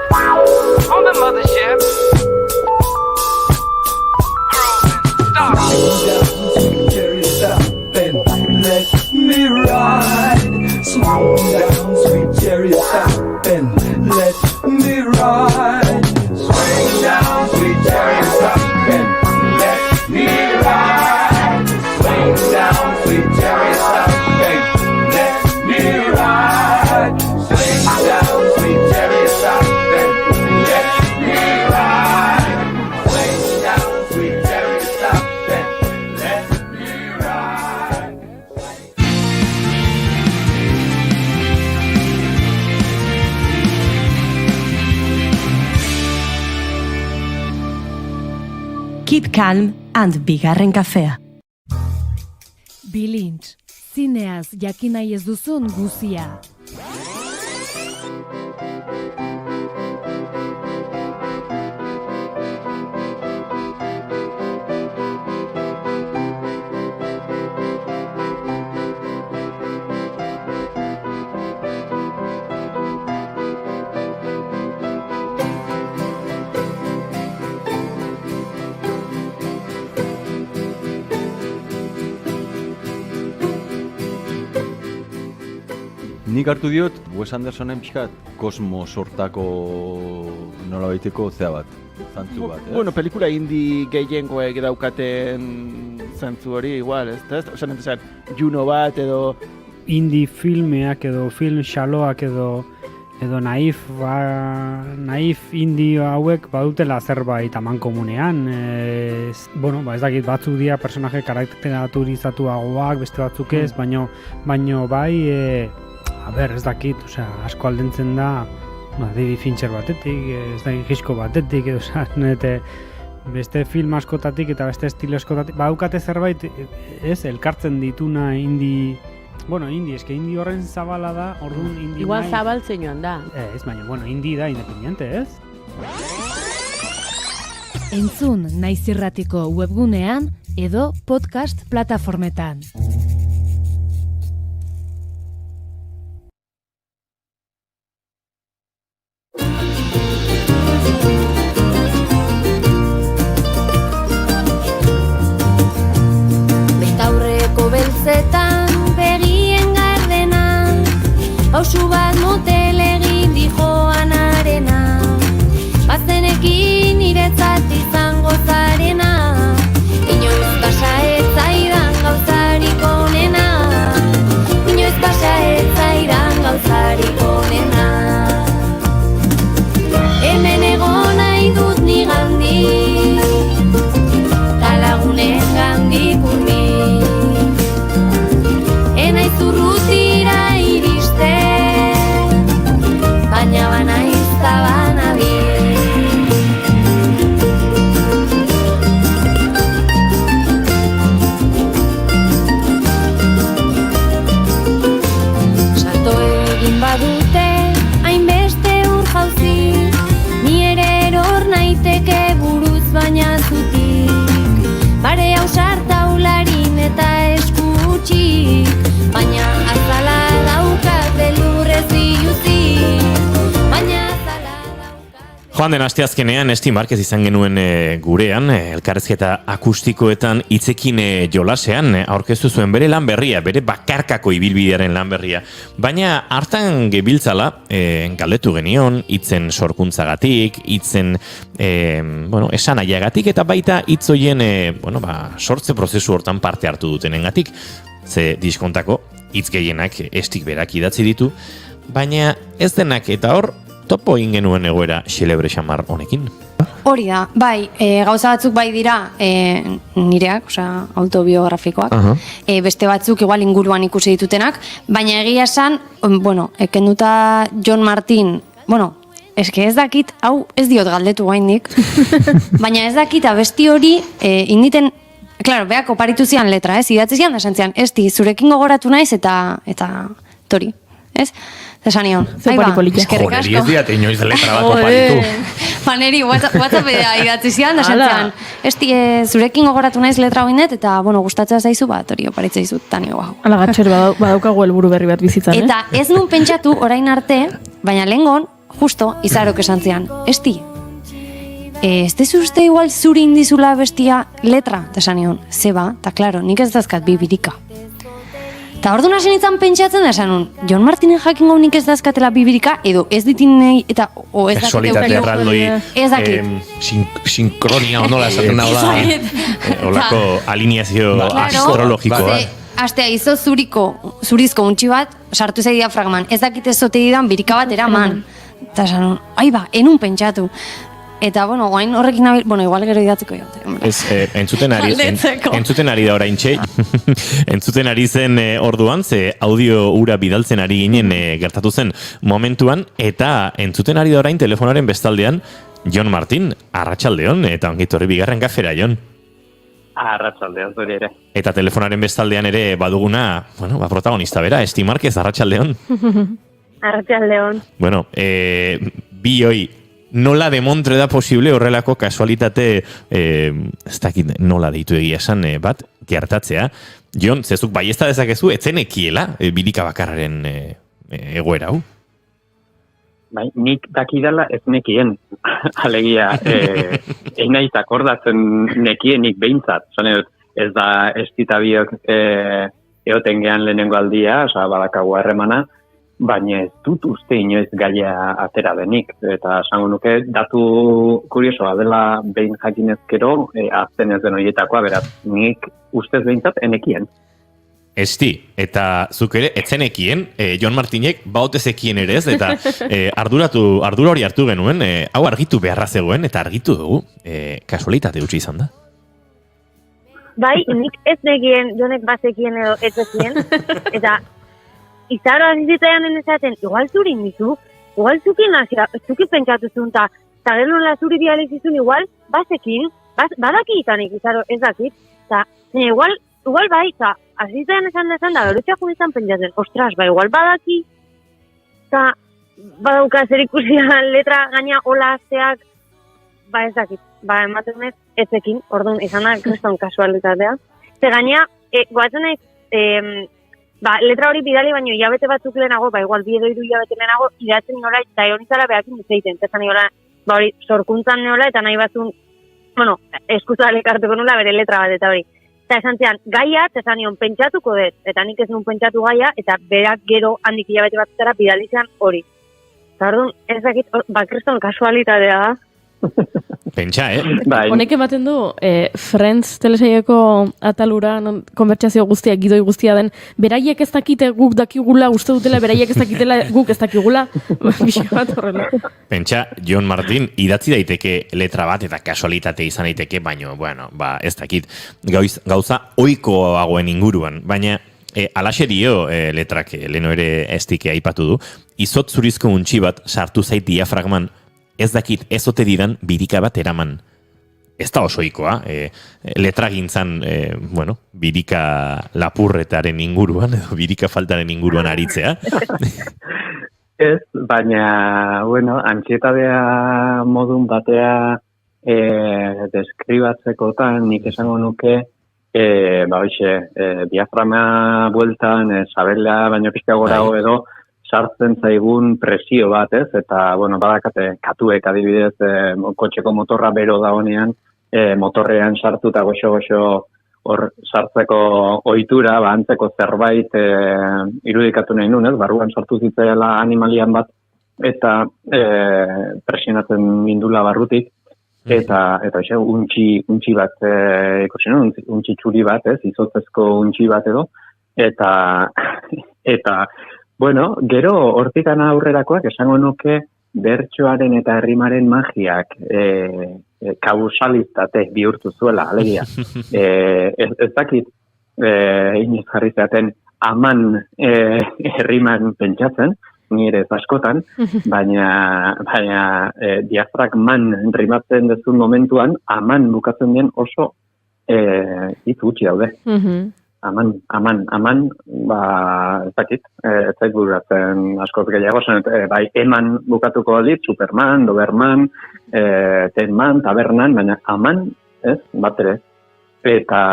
on the mothership. Sweet cherry, stop and let me ride. Slow down, sweet cherry, stop and let me ride. Swing down, sweet cherry, stop and let me ride. Swing down, sweet cherry, stop and let me ride. Swing down, sweet cherry, stop and let me ride. Swing down, sweet cherry, stop and let me ride. Keep calm and bigarren kafea. Bilintz, zineaz jakin nahi ez duzun guzia. nik hartu diot, Wes Andersonen pixkat kosmos hortako nola baiteko zea bat, zantzu bat, Bueno, pelikula indie gehiengoek daukaten zantzu hori, igual, ez? Osan, Juno bat edo... Indie filmeak edo film xaloak edo naif indie hauek badutela zerbait amankomunean. Bueno, ez dakit, batzuk dira personaje karakterizatuagoak, beste batzuk ez, baino bai, ez dakit, asko aldentzen da, David Fincher batetik, ez da Hitchcock batetik, beste film askotatik eta beste estilo askotatik, badukate zerbait, elkartzen dituna indie. Bueno, indie horren zabala da, orduan indie igual zabaltzen joan da. Ez, baina, indie da, independiente, ez? Entzun Naiz Irratiko webgunean edo podcast plataformetan. Betaurreko beltzetan pausu bat motel egin dijoan arena, bazenekin niretzat izango zarena, inoiz pasa ez zaidan gauzarik onena, inoiz pasa ez zaidan gauzarik onena. Hemen egon nahi dut nigandik, talagunen gandik urbil, enaiz urrutira baina banaiz ta banabil. Salto egin badute hainbeste ur jauzi, ni ere eror naiteke buruz baina zutik, bare hau sartaularin eta eskutxik, baina azala daukat belurrez biluzik. Joan den asteazkenean Esti Marquez izan genuen gurean, elkarrezketa akustikoetan hitzekin jolasean aurkeztu zuen bere lan berria, bere bakarkako ibilbidearen lan berria. Baina hartan gebiltzala galdetu genion hitzen sorkuntzagatik, hitzen esanaiagatik eta baita hitz hoien sortze prozesu hortan parte hartu dutenengatik. Ze diskontako hitz gehienak Estik berak idatzi ditu, baina ez denak eta hor topo egin genuen egoera xelebre xamar honekin. Hori da, bai, gauza batzuk bai dira nireak, autobiografikoak, beste batzuk igual inguruan ikusi ditutenak, baina egia esan, ekenduta John Martin, ez dakit, hau ez diot galdetu gaindik, baina ez dakit abesti hori inditen, klaro, beak oparitu zian letra, idatzi zian da sentzian, Esti, zurekin gogoratu naiz eta tori, ez? Zesanion, eskerrik asko. Joderi ez diat inoiz letra bat oparitu. Neri, WhatsAppea idatzi zian da sentzian, Esti, zurekin gogoratu naiz letra hoinet eta, gustatzea zaizu bat, hori oparitzea izut, tani guau. Ala gatxer badaukagu helburu berri bat bizitzan, Eta ez nun pentsatu orain arte, baina lehengon, justo, Izarok esan zian, Esti, ez dezu uste igual zuri indizula bestia letra, eta sanion, zeba, eta klaro, nik ez dazkat bibirika. Eta orduan hasi nintzen pentsatzen da esan, John Martinen jakin nik ez dazkatela bibirika, edo ez ditinei, eta ez dakit erraldoi, ez dakit. Sinkronia onola esaten da, olako alineazio astrologikoa. Astea, izo zurizko untxi bat, sartu zei diafragman, ez dakit ez zote didan birika bat eraman. Eta esan, enun pentsatu. Eta, guain horrekin nabil, igual gero idatzeko jote. Entzuten ari da oraintxe, entzuten ari zen orduan, ze audio ura bidaltzen ari ginen gertatu zen momentuan, eta entzuten ari da orain telefonaren bestaldean, Jon Martin, arratsaldeon, eta ongitorri bigarren kafera, Jon. Arratsaldeon, zuri ere. Eta telefonaren bestaldean ere baduguna, protagonista bera, Esti Marquez, arratsaldeon. Arratsaldeon. Bi hoi, nola demontre da posible horrelako kasualitate, ez dakit nola deitu egia esan bat, gertatzea. Jon, zezuk bai ez da dezakezu, etzen ekiela birika bakarraren egoera hau? Bai, nik dakidala ez nekien, alegia, einaiz akordatzen nekienik behintzat. Ez da estitabiok eoten gehan lehenengo aldia, badakagu harremana, baina ez dut uste inoiz gaia atera denik. Eta esango nuke, datu kuriosoa dela behin jakinezkero, azten ez den horietakoa, beraz, nik ustez behintzat enekien. Esti, eta zuk ere, etzenekien, Jon Martinek bautezekien ere ez, eta ardura hori hartu genuen, hau argitu beharra zegoen, eta argitu dugu, kasualitate utzi izan da. Bai, nik ez negien, Jonek bazekien edo ez zekien, eta izaro azizitzaian esaten, igual zuri nizu, igual zuki pentsatu zuen, eta gero nola zuri bializizun, igual bazekin, badaki izanik, izaro ez dakit, eta igual bai, eta azizitzaian esan da, berotxak izan pentsatzen, ostras, ba, igual badaki, eta badauka zer ikusian letra gaina hola azteak, ba ez dakit, ba ematen ez ezekin, orduan izan da kriston kasualitatea. Ze gaina, goatzen ez, letra hori bidali baino hilabete batzuk lehenago, ba igual 2 edo 3 hilabete lehenago, idatzen nola eta egonizara behakin duzeiten. Eta nola, ba hori, sorkuntzan nola eta nahi batzun, bueno, eskuzale kartuko nula bere letra bat eta hori. Eta esan zean, gaia, eta nion pentsatuko dut, eta nik ez nun pentsatu gaia, eta berak gero handik hilabete batzutara bidali zean hori. Eta orduan, ez dakit, ba kriston kasualitatea da. Pentsa, Honek ematen du, Friends telesaieko atalura, konbertsazio guztia, gidoi guztia den, beraiek ez dakite guk dakigula, uste dutela, beraiek ez dakitela guk ez dakigula, bisio bat horrela. Pentsa, Jon Martin idatzi daiteke letra bat eta kasualitate izan daiteke, baina, bueno, ba, ez dakit, gauza ohikoagoen inguruan, baina alaxe dio letrak, leno ere estike aipatu du, izot zurizko untxi bat sartu zait diafragman, ez dakit ez ote didan birika bat eraman. Ez da oso ohikoa, letragintzan, birika lapurretaren inguruan, edo birika faltaren inguruan aritzea. Ez, baina, antsietatea modun batea deskribatzekotan nik esango nuke, diafragma bueltan, sabela, baino pixka gorago edo, sartzen zaigun presio bat, ez? Eta, badakate, katuek adibidez, kotxeko motorra bero da honean, motorrean sartuta goxo-goxo hor sartzeko ohitura, antzeko zerbait irudikatu nahi nun, ez? Barruan sartu zitzaela animalian bat, eta presionatzen mindula barrutik, eta untxi bat, ikusi nun, untxi txuri bat, ez? Izotzezko untxi bat edo, eta gero hortikan aurrerakoak esango nuke bertsoaren eta herrimaren magiak kausalitate bihurtu zuela, alegia. Ez dakit inoiz jarri zaten aman herriman pentsatzen, nire askotan, baina diafragman rimatzen dezun momentuan, aman bukatzen den oso hitz gutxi daude. Aman, ez dakit, ez zait bururatzen askoz gehiago, bai, eman bukatuko dit, Superman, Doberman, Tenman, Tabernan, baina aman, ez, bat ere, eta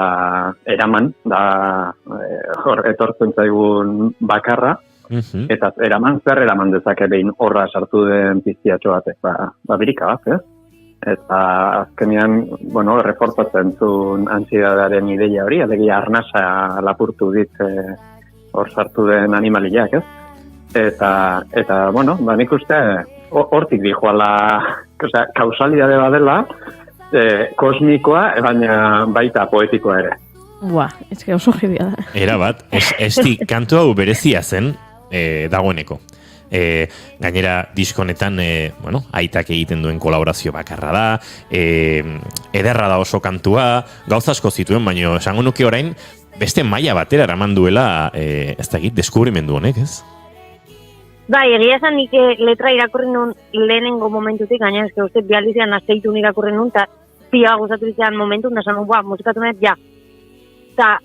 eraman, da, hor, etortzen zaigun bakarra, eta eraman, zer eraman dezake behin horra sartu den piztiatxo batek, birika bat, ez? Eta azkenean, reforzatzen zuen antsiedadaren ideia hori, alegia arnasa lapurtu dit hor sartu den animaliak, ez? Eta nik uste hortik dijoala, kausalidade badela, kosmikoa, baina baita poetikoa ere. Ez oso jibia da. Era bat, esti kantu hau berezia zen dagoeneko. Gainera diskonetan aitak egiten duen kolaborazio bakarra da, ederra da oso kantua, gauza asko zituen, baina esango nuke orain beste maila batera eraman duela ez dakit, deskubrimendu honek, ez? Bai, egia esan nik letra irakurri nun lehenengo momentutik, gaina eske uste bializian azteitu irakurri nun, eta pila gustatu zitzaidan momentu, eta esan musikatu net, ja. Eta,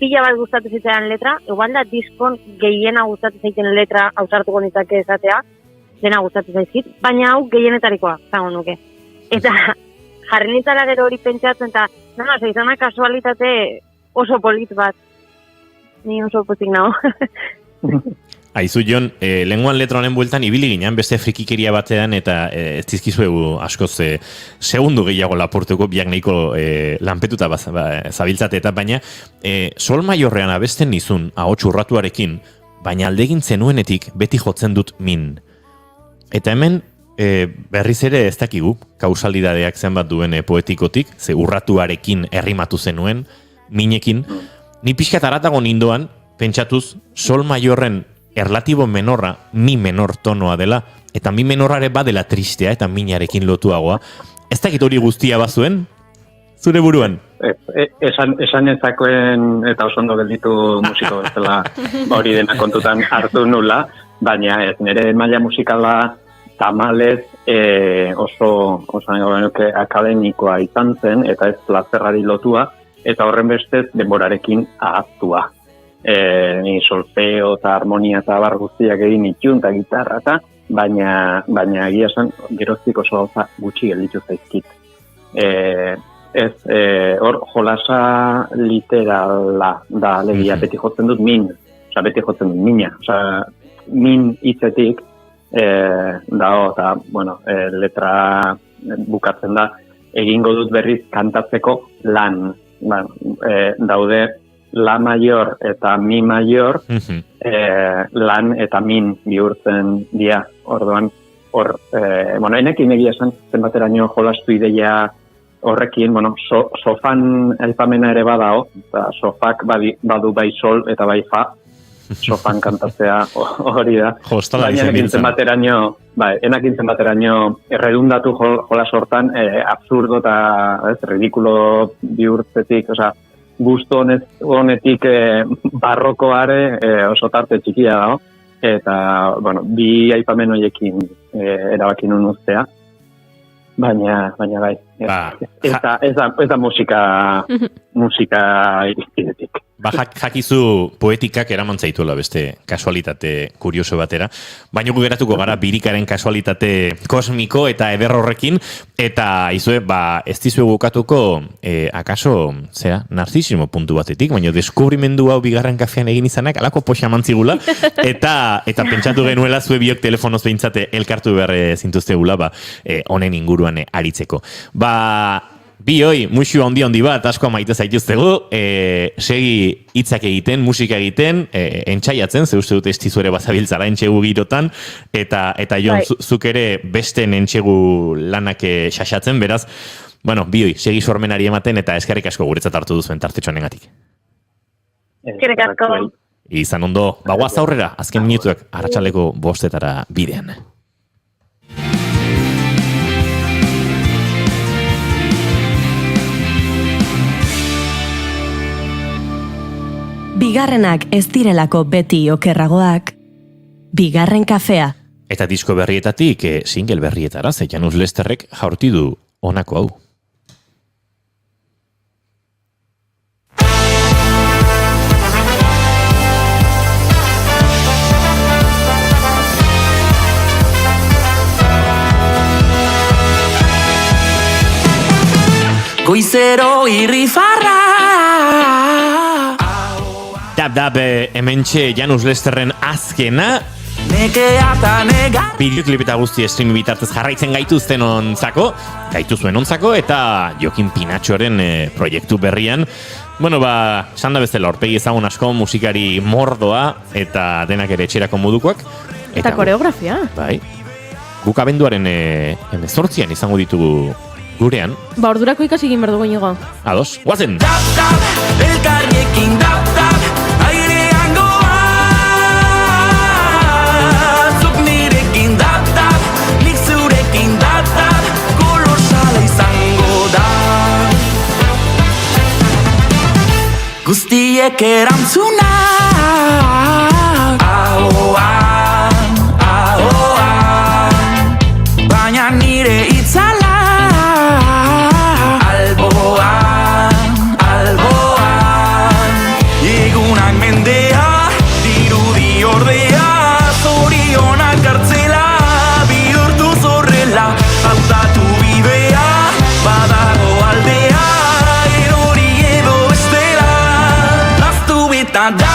pila bat gustatu zitzaidan letra, igual da diskon gehiena gustatu zaiten letra ausartuko nitzake esatea, dena gustatu zaizkit, baina hau gehienetarikoa, zango nuke. Eta jarri nitzala gero hori pentsatzen, eta izana kasualitate oso polit bat. Ni oso pozik nago. Aizu, Jon, lenguan letra honen bueltan ibili ginen beste frikikeria batean eta ez dizkizuegu askoz segundu gehiago lapurtuko biak nahiko lanpetuta zabiltzate eta baina sol maiorrean abesten nizun ahots urratuarekin baina aldegin zenuenetik beti jotzen dut min. Eta hemen, berriz ere ez dakigu, kausalidadeak zenbat duen poetikotik, ze urratuarekin errimatu zenuen, minekin, ni pixkat aratago nindoan, pentsatuz, sol maiorren erlatibo menorra, mi menor tonoa dela, eta mi menorrare badela tristea eta minarekin lotuagoa. Ez dakit hori guztia bazuen? Zure buruan? Esan ezakoen eta oso ondo gelditu musiko bezala hori dena kontutan hartu nula, baina ez, nire maila musikala tamalez oso akademikoa izan zen, eta ez plazerrari lotua, eta horren bestez denborarekin ahaztua. Ni solfeo eta harmonia eta bar guztiak egin itxun eta gitarra eta, baina egia esan geroztik oso gauza gutxi gelditu zaizkit. Hor jolasa literala da alegia, beti jotzen dut min, beti jotzen dut mina, min hitzetik dago, eta, bueno, letra bukatzen da, egingo dut berriz kantatzeko lan, daude la mayor eta mi mayor, lan eta min bihurtzen dira, orduan, enekin egia esan, zenbateraino jolastu ideia horrekin, sofan aipamena ere badao, eta sofak badu bai sol eta bai fa, sofan kantatzea hori da. Baina enakin zenbateraino erredundatu jolas hortan, absurdo eta ridikulo bihurtzetik, gusto honetik barrokoare oso tarte txikia dago, eta, bi aipamen horiekin erabakin unuztea. Baina bai, ez da musika irizpidetik. Jakizu poetikak eraman zaituela beste kasualitate kurioso batera, baina gu geratuko gara birikaren kasualitate kosmiko eta eder horrekin, eta izue, ez dizue bukatuko akaso, narzisismo puntu batetik, baina deskubrimendu hau bigarren kafean egin izanak, alako poxa mantzigula, eta pentsatu genuela zue biok telefonoz behintzate elkartu behar zintuztegula, honen inguruan aritzeko. Bi hoi, musu handi bat, asko maite zaituztegu, segi hitzak egiten, musika egiten, entxaiatzen, ze uste dut estizuere bazabiltzara entxegu girotan, eta Jon, zuk ere beste entxegu lanak xaxatzen, beraz, bi hoi, segi sormenari ematen, eta eskerrik asko guretzat hartu duzuen tartetxoanengatik. Eskerrik asko. Izan ondo, guaz aurrera, azken minutuak arratsaleko 5 bidean. Bigarrenak ez direlako beti okerragoak, bigarren kafea. Eta disko berrietatik, single berrietara, ze Janus Lesterrek jaurti du honako hau. Goizero irrifarra Dab, hementxe Janus Lesterren azkena. Bideoklip eta guzti streami bitartez jarraitzen gaituzuen ontzako, eta Jokin Pinatxoren proiektu berrian. Sanda bezala horpegi ezagun asko, musikari mordoa, eta denak ere etxerako modukoak. Eta koreografia. Bai. Guk abenduaren 18 izango ditugu gurean. Ordurako ikasi egin berdugu inigo. Ados, guazen! Elkarriekin dap, airean goa. Zuk nirekin dap, nik zurekin dap, kolor sala izango da. Guztiek erantzuna ahoan, baina nire itzala da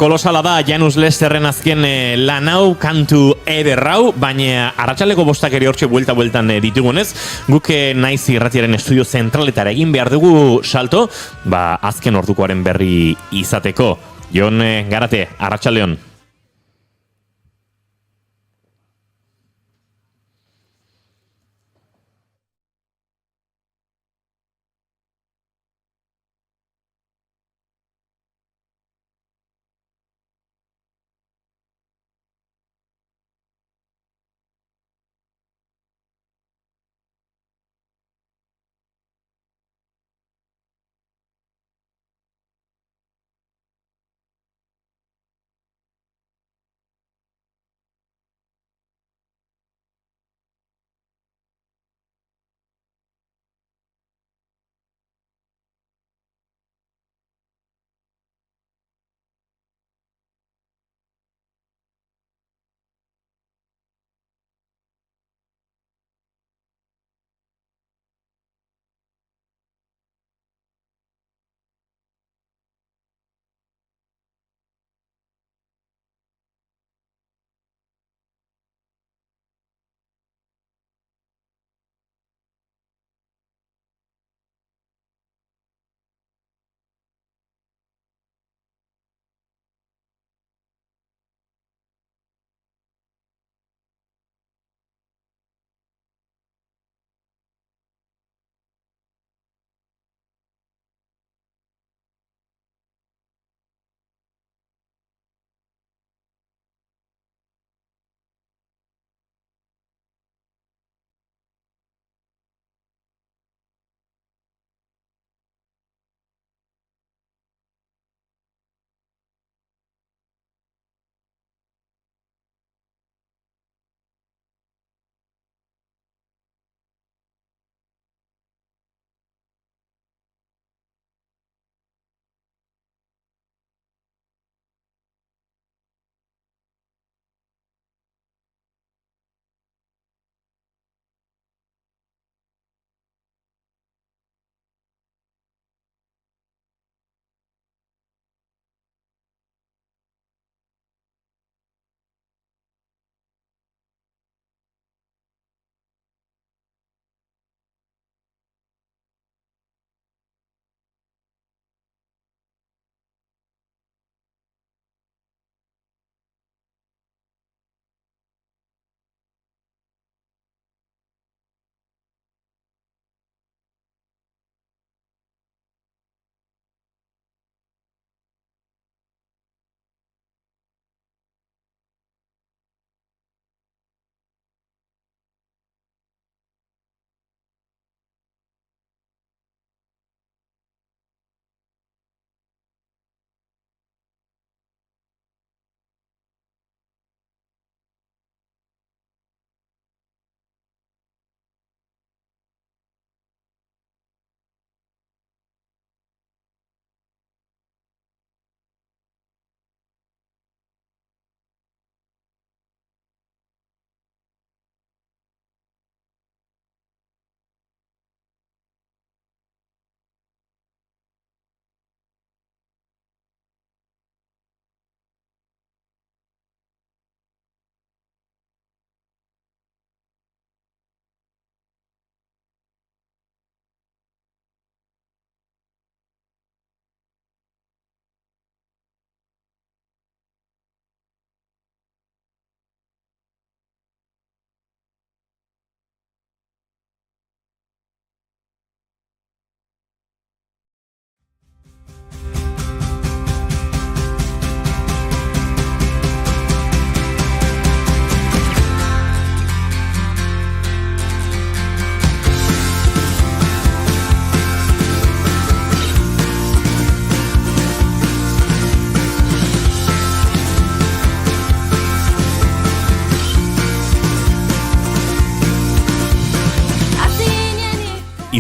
Kolosala da Janus Lesterren azken lanau kantu ederrau, baina arratsaleko bostak ere hortxe buelta-bueltan ditugunez, guk naiz irratiaren estudio zentraletara egin behar dugu salto, azken ordukoaren berri izateko. Jon Garate, arratsaldeon.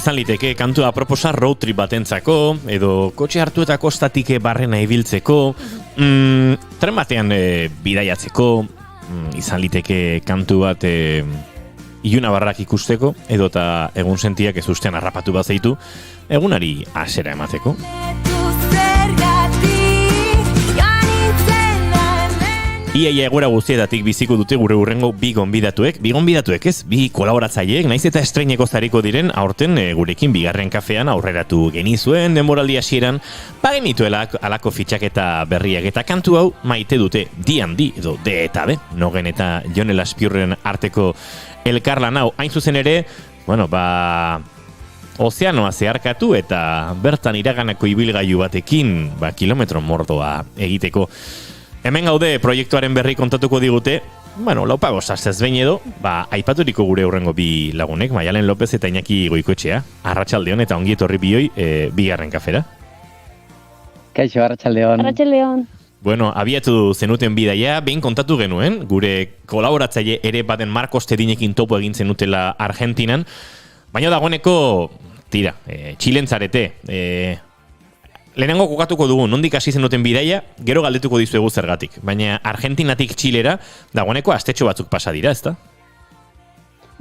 izan liteke kantua proposa road trip batentzako, edo kotxe hartu eta kostatik barrena ibiltzeko, tren batean bidaiatzeko, izan liteke kantu bat iluna barrak ikusteko, edo eta egun sentiak ez ustean harrapatu bat zeitu, egunari asera emateko. Iaia egoera guztietatik biziko dute gure urrengo bi gonbidatuek. Bi gonbidatuek ez, bi kolaboratzaileek, naiz eta estreineko zariko diren, aurten gurekin bigarren kafean aurreratu genizuen denboraldi hasieran, bagenituela alako fitxaketa berriak eta kantu hau maite dute D&D edo D eta B, Nogen eta Jon Elaspiurren arteko elkarlan hau. Hain zuzen ere, ozeanoa zeharkatu eta bertan iraganako ibilgailu batekin kilometro mordoa egiteko. Hemen gaude proiektuaren berri kontatuko digute, laupago sastez behin edo, aipaturiko gure hurrengo bi lagunek, Maialen López eta Iñaki Goikoetxea, arratsaldeon eta ongi etorri bioi bigarren kafera. Kaixo, arratsaldeon. Arratsaldeon. Bueno, abiatu zenuten bidaia, behin kontatu genuen, gure kolaboratzaile ere baden Marcos Tedinekin topo egin zenutela Argentinan, baina dagoeneko, Txilen zarete, lehenengo kokatuko dugu, nondik hasi zenuten bidaia, gero galdetuko dizuegu zergatik. Baina Argentinatik Txilera, dagoeneko astetxo batzuk pasa dira, ezta?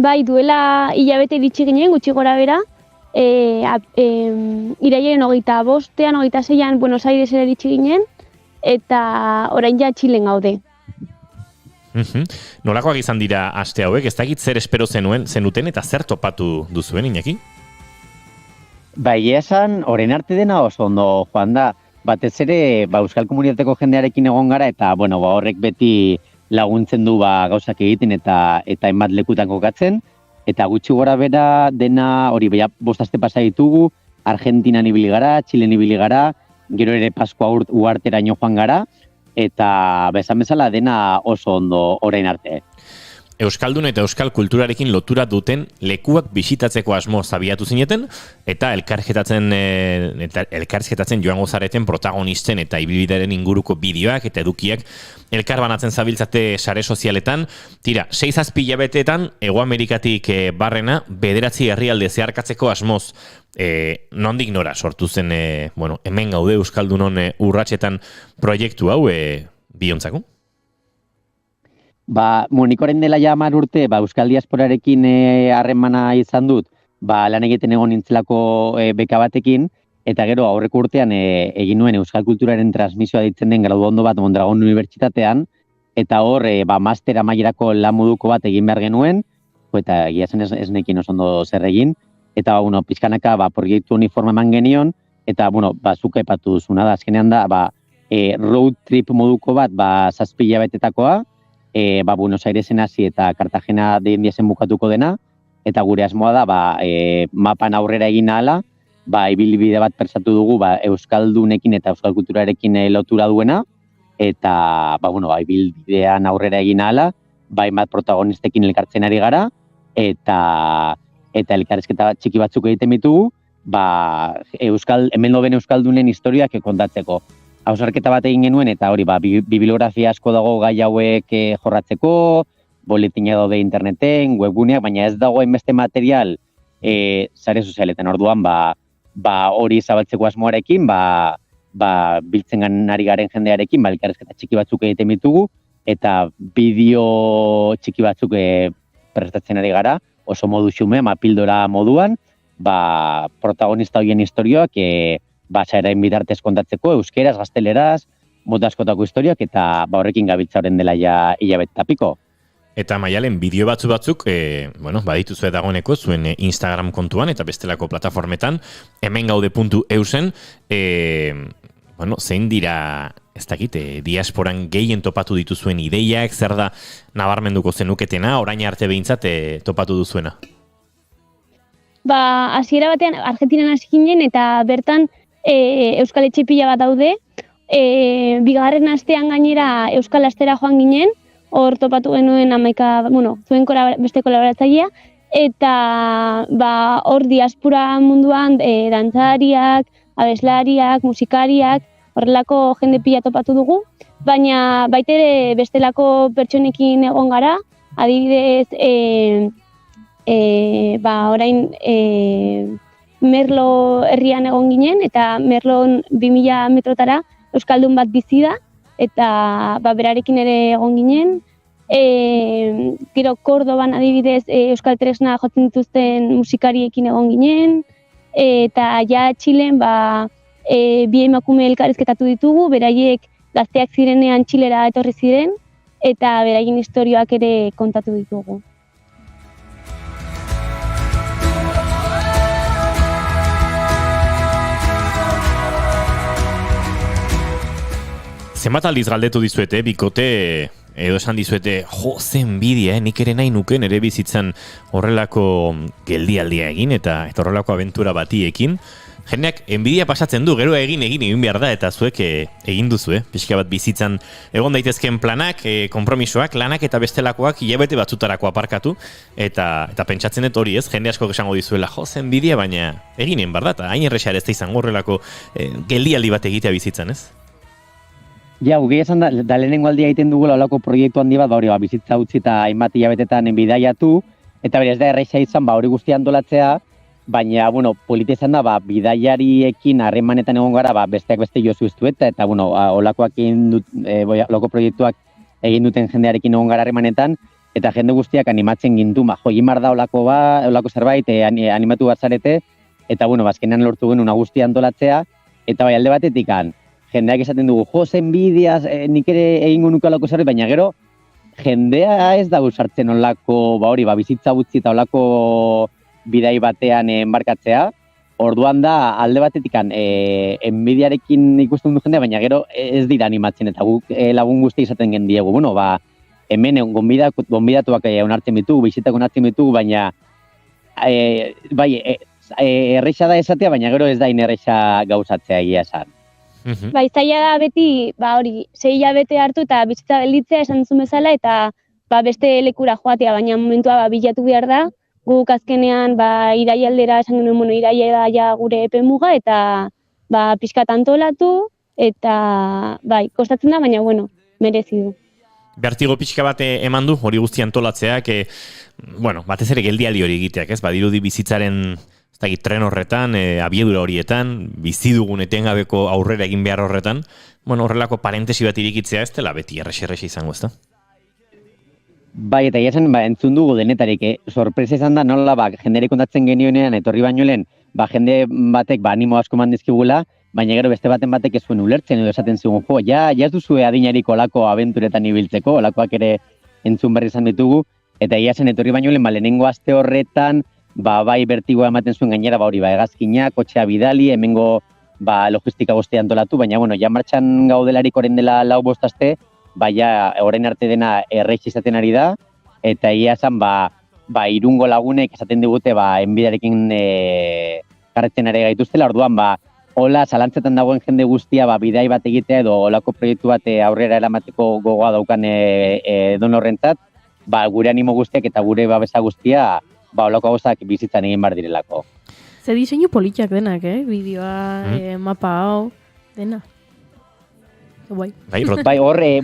Bai, duela hilabete iritsi ginen, gutxi gora bera, irailaren 25ean, 26ean Buenos Airesera iritsi ginen, eta orain ja Txilen gaude. Nolakoak izan dira aste hauek, ez dakit zer espero zenuten eta zer topatu duzuen, Iñaki? Bai, esan, orain arte dena oso ondo joan da, batez ere euskal komunitateko jendearekin egon gara, eta horrek beti laguntzen du gauzak egiten eta hainbat lekutan kokatzen, eta gutxi gora bera dena hori 5 aste pasa ditugu, Argentinan ibili gara, Txilen ibili gara, gero ere Paskua uharteraino joan gara, eta esan bezala dena oso ondo orain arte. Euskaldun eta euskal kulturarekin lotura duten lekuak bisitatzeko asmo zabiatu zineten, eta elkarrizketatzen joango zareten protagonisten eta ibilbidearen inguruko bideoak eta edukiak elkarbanatzen zabiltzate sare sozialetan. 6-7 hilabeteetan Hego Amerikatik barrena 9 herrialde zeharkatzeko asmoz. Nondik nora sortu zen, hemen gaude Euskaldunon urratsetan proiektu hau biontzako? Nik orain dela ja 10 urte, euskal diasporarekin harremana izan dut, lan egiten egon nintzelako beka batekin, eta gero aurreko urtean egin nuen euskal kulturaren transmisioa ditzen den graduondo bat Mondragon Unibertsitatean, eta hor master amaierako lan moduko bat egin behar genuen, eta egia zen ez nekin oso ondo zer egin, eta pizkanaka proiektu uniforme eman genion, eta zuk aipatu duzuna da, azkenean da road trip moduko bat 7 hilabetetakoa, Buenos Airesen hasi eta Cartagena D&Dsen bukatuko dena, eta gure asmoa da mapan aurrera egin ahala, ibilbide bat persatu dugu euskaldunekin eta euskal kulturarekin lotura duena, eta ibilbidean aurrera egin ahala, hainbat protagonistekin elkartzen ari gara, eta elkarrizketa txiki batzuk egiten ditugu, hemen loben euskaldunen historiak kontatzeko. Hausarketa bat egin genuen, eta hori, bibliografia asko dago gai hauek jorratzeko, boletina daude interneten, webguneak, baina ez dago hainbeste material sare sozialetan. Orduan, hori zabaltzeko asmoarekin, biltzen ari garen jendearekin, elkarrizketa txiki batzuk egiten ditugu, eta bideo txiki batzuk prestatzen ari gara, oso modu xume, pildora moduan, protagonista horien historioak, saerain bitartez kontatzeko, euskeraz, gazteleraz, mota askotako historiak, eta horrekin gabiltza horren dela ja hilabete eta piko. Eta Maialen, bideo batzuk, badituzue dagoeneko zuen Instagram kontuan eta bestelako plataformetan, hemengaude.eusen, zein dira, ez dakit, diasporan gehien topatu dituzuen ideiak, zer da nabarmenduko zenuketena, orain arte behintzat topatu duzuena? Hasiera batean Argentinan hasi ginen eta bertan euskal etxe pila bat daude. Bigarren astean gainera euskal astera joan ginen, hor topatu genuen 11, zuen beste kolaboratzailea, eta hor diaspora munduan dantzariak, abeslariak, musikariak, horrelako jende pila topatu dugu, baina baita ere bestelako pertsonekin egon gara, adibidez, orain Merlo herrian egon ginen, eta Merlon 2000 metrotara euskaldun bat bizi da, eta berarekin ere egon ginen. Gero Kordoban adibidez euskal tresna jotzen dituzten musikariekin egon ginen, eta ja Txilen bi emakume elkarrizketatu ditugu, beraiek gazteak zirenean Txilera etorri ziren, eta beraien istorioak ere kontatu ditugu. Zenbat aldiz galdetu dizuete, bikote, edo esan dizuete, jo, zen bidia, nik ere nahi nuken ere bizitzan horrelako geldialdia egin, eta horrelako abentura batiekin. Jendeak enbidia pasatzen du, gero egin behar da, eta zuek egin duzu, pixka bat bizitzan egon daitezkeen planak, konpromisoak, lanak eta bestelakoak hilabete batzutarako aparkatu, eta pentsatzen dut hori ez, jende asko esango dizuela, jo, zen bidia, baina eginen behar da, eta hain erresa ere ez da izango horrelako geldialdi bat egitea bizitzan, ez? Ja, gugi esan da lehenengo aldia egiten dugula olako proiektu handi bat, hori bizitza utzi eta hainbat hilabetetan bidaiatu, eta bere ez da erresa izan hori guztia antolatzea, baina, polita izan da, bidaiariekin harremanetan egon gara, besteak beste jozu iztueta, eta, olakoak olako proiektuak egin duten jendearekin egon gara harremanetan, eta jende guztiak animatzen gintu, jogimar da olako zerbait, animatu bat zarete, eta, azkenean lortu genuen guztia antolatzea, eta alde batetik jendeak esaten dugu, jo, zen bidiaz, nik ere egingo nuke olako zerbait, baina gero, jendea ez da sartzen olako, bizitza utzi eta olako bidai batean enbarkatzea, orduan da alde batetik enbidiarekin ikusten du jendea, baina gero ez dira animatzen, eta guk lagun guzti izaten gendiegu, hemen gonbidatuak onartzen ditugu, bizitak onartzen ditugu, baina erresa da esatea, baina gero ez da inerresa gauzatzea egia esan. Zaila da beti, 6 hilabete hartu eta bizitza gelditzea esan duzun bezala, eta beste lekura joatea, baina momentua bilatu behar da. Guk azkenean iraialdera esan genuen, iraia da gure epe muga, eta pixkat antolatu, eta kostatzen da, baina merezi du. Bertigo pixka bat eman du, hori guzti antolatzeak, batez ere geldialdi hori egiteak, ez? Badirudi bizitzaren tren horretan, abiedura horietan, bizi dugun etengabeko aurrera egin behar horretan, horrelako parentesi bat irikitzea ez dela beti erresa izango, ez da? Bai, eta esan, entzun dugu denetarik, sorpresa izan da, nola, jendere kontatzen genionean, etorri baino lehen, jende batek, animo asko mandizkigula, baina gero beste batek ez zuen ulertzen, edo esaten zigun, ja ez duzue adinarik olako abenturetan ibiltzeko, olakoak ere entzun berri izan ditugu, eta esan etorri baino lehen, lehenengo aste horretan, bai bertigoa ematen zuen gainera, hegazkina, kotxea bidali, hemengo logistika guztia antolatu, baina, ja martxan gaudelarik orain dela 4-5 aste, orain arte dena errex izaten ari da, eta ia esan, Irungo lagunek esaten digute, enbidarekin karretzen ari gaituztela, orduan, hola, zalantzetan dagoen jende guztia, bidai bat egitea edo olako proiektu bat aurrera eramateko gogoa daukan don horrentzat, gure animo guztiak eta gure babesa guztia, olako gauzak bizitzan egin bar direlako. Ze diseinu politiak denak, bideoa, mapa hau, dena. Horre,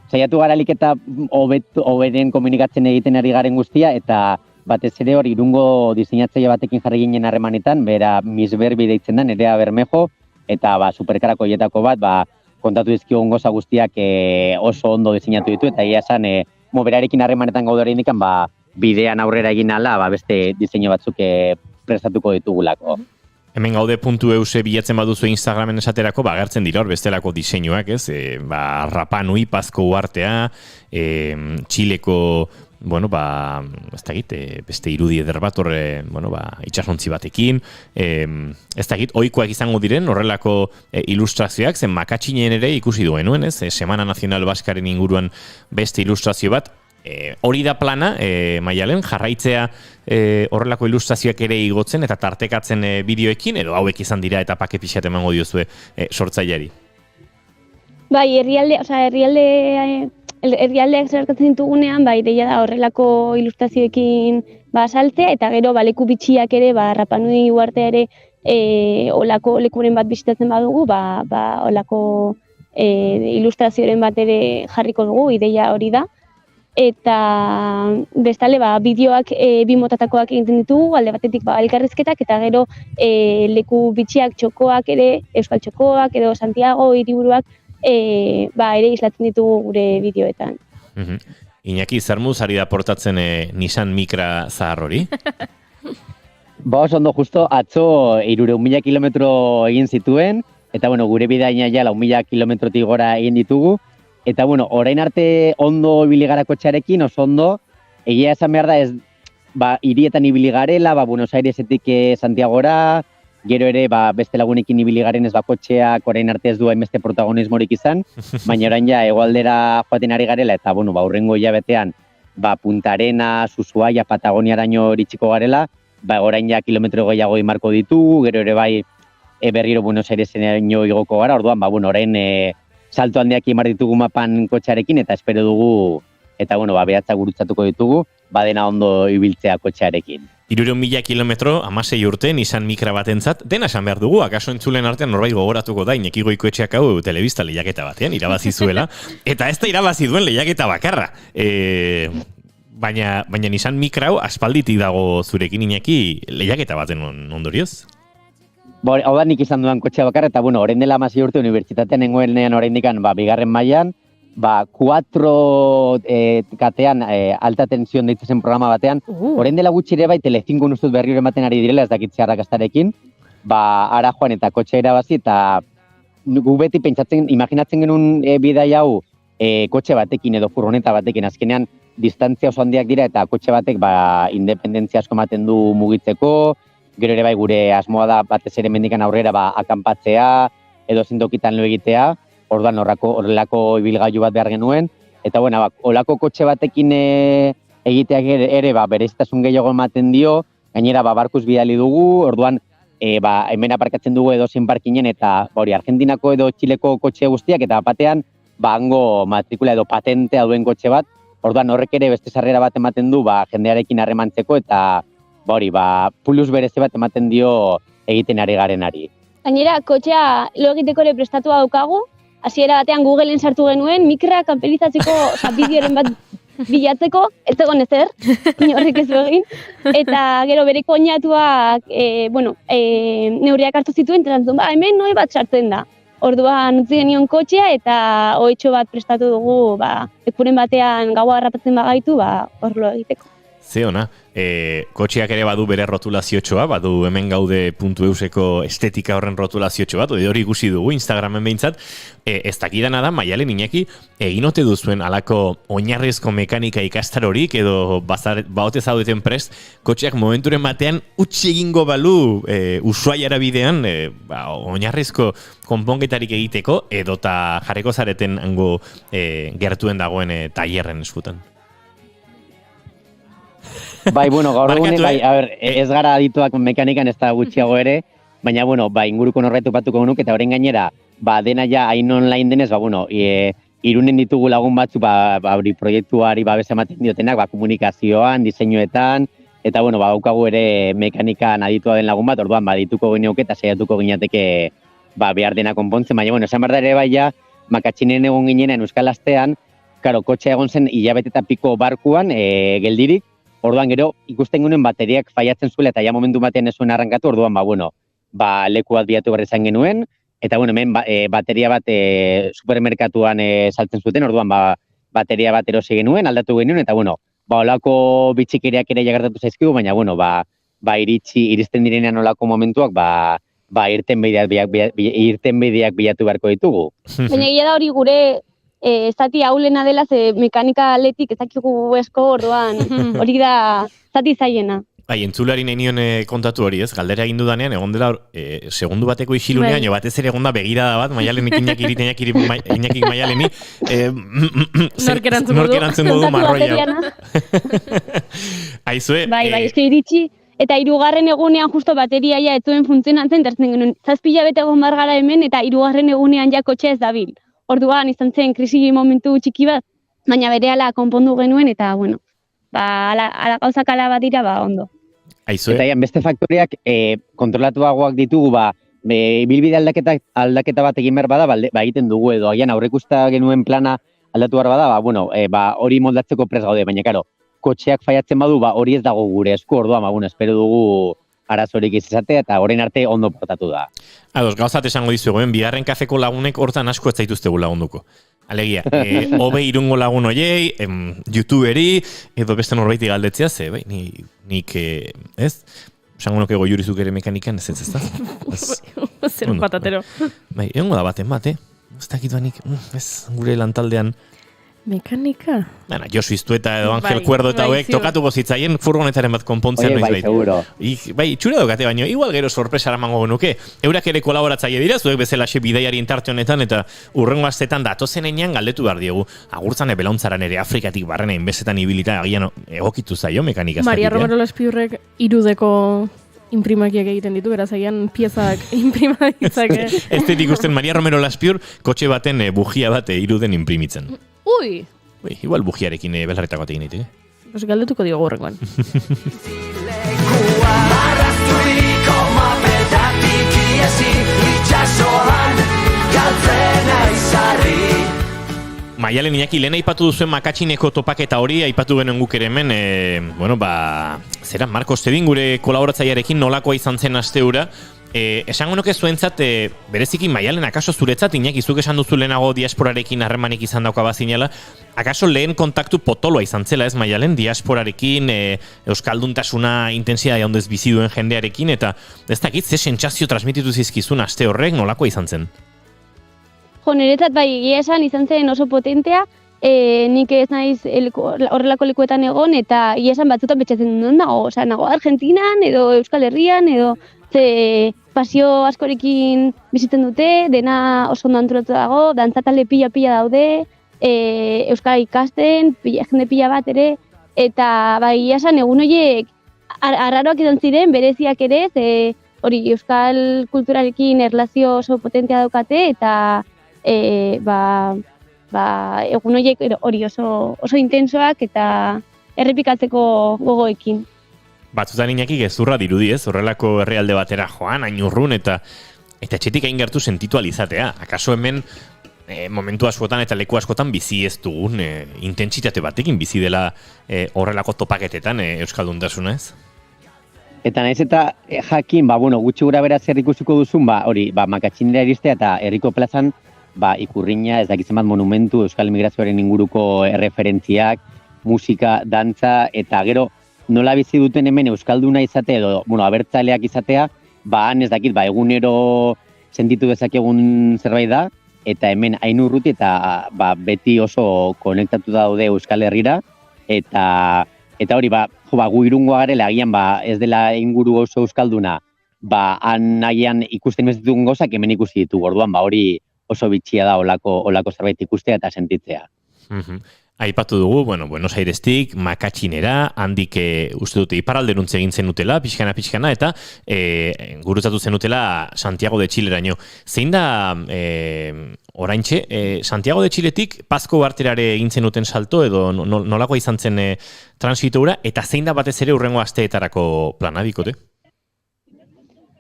saiatu garalik eta hoberen komunikatzen egiten ari garen guztia, eta batez ere hori Irungo diseinatzaile batekin jarri ginen harremanetan, bera Misberbi deitzen da, Nerea Bermejo, eta superkarako hietako bat, kontatu dizkigun goza guztiak oso ondo diseinatu ditu, eta ia esan, berarekin harremanetan gaude oraindik, bidean aurrera egin ala, beste diseinu batzuk prestatuko ditugulako. Hemen gaude.eus bilatzen baduzu Instagramen esaterako, agertzen dira hor bestelako diseinuak, ez? Rapa Nui, Pazko Uartea, Txileko, ez dakit, beste irudi eder bat horre, itxasontzi batekin, ez dakit, ohikoak izango diren horrelako ilustrazioak, zen makatxinen ere ikusi duen, ez? Semana Nazional Baskaren inguruan beste ilustrazio bat, hori da plana, Maialen, jarraitzea horrelako ilustrazioak ere igotzen eta tartekatzen bideoekin, edo hauek izan dira eta pake pixat emango diozue sortzaileari? Herrialdeak zerkatzen ditugunean, ideia da horrelako ilustrazioekin saltzea, eta gero leku bitxiak ere, Rapa Nui Uartea ere, olako lekuren bat bisitatzen badugu, olako ilustrazioren bat ere jarriko dugu, ideia hori da. Eta bestale, bideoak bi motatakoak egiten ditugu, alde batetik elkarrizketak, eta gero leku bitxiak, txokoak ere, Euskal Txokoak, edo Santiago, hiriburuak, ere islatzen ditugu gure bideoetan. Iñaki, zer moduz ari da portatzen Nissan Micra zahar hori? Oso ondo, justo atzo 300.000 kilometro egin zituen, eta gure bidaina ja 4.000 kilometrotik gora egin ditugu, Eta, bueno, orain arte ondo ibili gara kotxearekin, oso ondo, egia esan behar da ez, hirietan ibili garela, Buenos Airesetik Santiagora, gero ere, beste lagunekin ibili garen ez kotxeak orain arte ez du hainbeste protagonismorik izan, baina orain ja hegoaldera joaten ari garela, eta, bueno, hurrengo hilabetean, Punta Arena, Ushuaia, Patagoniaraino iritsiko garela, orain ja kilometro gehiago marko ditugu, gero ere berriro Buenos Aireseraino igoko gara, orduan, orain salto handiak imar ditugu mapan kotxearekin, eta espero dugu, eta, behatza gurutzatuko ditugu, dena ondo ibiltzea kotxearekin. 300.000 kilometro, 16 urte, Nissan Micra batentzat, dena esan behar dugu, akaso entzulen artean norbait gogoratuko da, Iñaki Goikoetxeak hau telebista lehiaketa batean, irabazi zuela, eta ez da irabazi duen lehiaketa bakarra. Baina Nissan Micra hau aspalditik dago zurekin, Iñaki, lehiaketa baten ondorioz? Hau da nik izan duan kotxea bakarra, eta orain dela 16 urte unibertsitatean nengoenean orain dikan, bigarren mailan, 4 katean alta tensión deitzen programa batean, orain dela gutxi ere Telecinco nustut berriro ematen ari direla ez dakit arrakastarekin, ara joan eta kotxea irabazi, eta gu beti pentsatzen, imaginatzen genuen bidai hau kotxe batekin edo furgoneta batekin, azkenean distantzia oso handiak dira, eta kotxe batek independentzia asko ematen du mugitzeko, gero ere gure asmoa da batez ere mendikan aurrera akanpatzea, edo zintokitan lo egitea, orduan horrelako ibilgailu bat behar genuen, eta olako kotxe batekin egiteak ere berezitasun gehiago ematen dio, gainera barkuz bidali dugu, orduan hemen aparkatzen dugu edo zein parkinen, eta Argentinako edo Txileko kotxe guztiak, eta batean hango matrikula edo patentea duen kotxe bat, orduan horrek ere beste sarrera bat ematen du jendearekin harremantzeko, eta plus berezi bat ematen dio egiten ari garenari. Gainera, kotxea lo egiteko ere prestatua daukagu, hasiera batean Googleen sartu genuen, Micra kanpelizatzeko bideoren bat bilatzeko, ez egon ezer, inorrek ez du egin, eta gero bere koinatuak, neurriak hartu zituen, eta zantzun, hemen noi bat sartzen da. Orduan utzi genion kotxea eta ohetxo bat prestatu dugu, ekuren batean gaua harrapatzen bagaitu, hor lo egiteko. Ze ona, kotxeak ere badu bere rotulaziotxoa, badu hemen gaude .euseko estetika horren rotulaziotxo bat, hori ikusi dugu Instagramen behintzat, ez dakidana da, Maialen Iñaki, egin ote duzuen alako oinarrizko mekanika ikastarorik, edo baote zaudeten prest, kotxeak momenturen batean utzi egingo balu Ushuaiara bidean, oinarrizko konponketarik egiteko, edota jarreko zareten hango gertuen dagoen tailerren eskutan. Gaur egunen, ez gara adituak mekanikan ez da gutxiago ere, baina, inguruko norretu patuko genuk, eta horren gainera, dena ja hain online denez, Irunen ditugu lagun batzu, proiektuari babesa ematen diotenak, komunikazioan, diseinuetan, eta, daukagu ere mekanikan aditua den lagun bat, orduan, dituko geneuke eta saiatuko gineateke behar dena konpontzen, baina, esan behar da ere makatxinen egon ginenean Euskal Astean, kotxea egon zen hilabete eta piko barkuan, geldirik, orduan gero ikusten genuen bateriak faiatzen zuela eta ja momentu batean ez zuen arrankatu, orduan leku bat bilatu behar izan genuen, eta hemen bateria bat supermerkatuan saltzen zuten, orduan bateria bat erosi genuen, aldatu genuen, eta olako bitxikeriak ere jagertatu zaizkigu, baina iristen direnean olako momentuak irtenbideak bilatu beharko ditugu. Baina egia da hori gure zati haulena dela, ze mekanika aletik ez dakigu esko, orduan hori da zati zaiena. Entzulari nahi nion kontatu hori ez, galdera egin dudanean, egon dela segundu bateko isilunean, batez ere egon da begirada bat, Maialenik Iñakik Maialeni, nork erantzun du marroia. Aizue. Eske iritsi, eta 3. egunean justo bateriaia ez zuen funtzionatzen, tertzen genuen, 7 hilabete egon gara hemen, eta 3. egunean ja kotxea ez dabil. Orduan izan zen krisi momentu txiki bat, baina berehala konpondu genuen, eta ala gauzak ala bat dira, ondo. Eta beste faktoreak kontrolatuagoak ditugu, bilbide aldaketa bat egin behar bada, egiten dugu edo, aurrekusta genuen plana aldatu behar bada, hori moldatzeko prest gaude, baina kotxeak faiatzen badu, hori ez dago gure esku, orduan, espero dugu arazorik izatea, eta orain arte ondo portatu da. Gauzat esango dizuegu, bigarren kafeko lagunek hortan asko ez zaituztegu lagunduko. Alegia, hobe irungo lagun hoiei, youtuberi, edo beste norbaiti galdetzea, ze, nik, ez? Esango nuke goiurizuk ere mekanikan, ez da? Zer patatero. Egongo da baten bat, ez dakit banik, ez gure lantaldean. Mekanika? Bueno, Josu Iztueta edo Angel Bai, Cuerdo eta bai, hauek ziur. tokatuko zitzaien furgonetaren bat konpontzea Oie, noiz bai, bait. seguro. Bai, itxura daukate baino, igual gero sorpresa eramango genuke. Eurak ere kolaboratzaile dira, zuek bezalaxe bidaiari tarte honetan eta urrengo astetan datozen enean galdetu behar diegu. Agurtzane belauntzaren ere Afrikatik barrena inbezetan ibilita agian egokitu zaio mekanika. Maria Romero Lespiurrek irudeko imprimakiak egiten ditu, beraz agian piezak imprima ditzake. Ez dut ikusten Maria Romero Laspiur kotxe baten bujia bat iruden imprimitzen. Ui! Igual bujiarekin belarretako bat egin ditek. Pues galdetuko diogu horrengoan. Marrazturiko mapedatik iesi itxasoan galtzena izarri. Maialen Iñaki, lehen aipatu duzuen makatxineko topaketa hori, aipatu genuen guk ere hemen, zera, Marcos Tebin gure kolaboratzailearekin nolakoa izan zen asteura. Esango nuke zuentzat, bereziki Maialen, akaso zuretzat, Iñaki, zuk esan duzu lehenago diasporarekin harremanik izan dauka bazinela, akaso lehen kontaktu potoloa izan zela, ez Maialen, diasporarekin, euskalduntasuna intensidade handez bizi duen jendearekin, eta ez dakit, ze sentsazio transmititu zizkizun aste horrek nolakoa izan zen? Jo, niretzat bai, egia esan izan zen oso potentea, nik ez naiz horrelako lekuetan egon, eta egia esan batzutan betxatzen duen nago, nago Argentinan, edo Euskal Herrian, edo ze pasio askorekin bizitzen dute, dena oso ondo antolatu dago, dantzatale pila daude, euskara ikasten, jende pila bat ere, eta bai, egia esan egun horiek arraroak izan ziren, bereziak ere, ze hori euskal kulturarekin erlazio oso potentea daukate, eta egun horiek hori oso intensoak eta errepikatzeko gogoekin. Batzutan Iñaki gezurra dirudi, ez? Horrelako herrialde batera joan, hain urrun, eta etxetik hain gertu sentitu alizatea. Akaso hemen momentu askotan eta leku askotan bizi ez dugun intentsitate batekin bizi dela horrelako topaketetan euskalduntasuna, ez? Eta naiz eta jakin, gutxi gura bera zer ikusiko duzun, makatxinera iristea eta herriko plazan, ikurriña, ez dakitzen bat monumentu, euskal migrazioaren inguruko erreferentziak, musika, dantza, eta gero nola bizi duten hemen euskalduna izate edo, abertzaleak izatea, han ez dakit, egunero sentitu dezakegun zerbait da, eta hemen hain urruti eta beti oso konektatu daude Euskal Herrira, eta hori, gu Irungoa garela, agian ez dela inguru oso euskalduna, han agian ikusten ez ditugun gozak hemen ikusi ditugu, orduan hori oso bitxia da olako zerbait ikustea eta sentitzea. Aipatu dugu, Buenos Airestik, makatxinera, handik uste dute iparalderuntze egin zenutela, pixkana, eta gurutzatu zenutela Santiago de Chileraino. Zein da, oraintxe, Santiago de Chiletik Pazko Barterare egin zenuten salto, edo nolakoa izan zen transitoura, eta zein da batez ere hurrengo asteetarako plana bikote?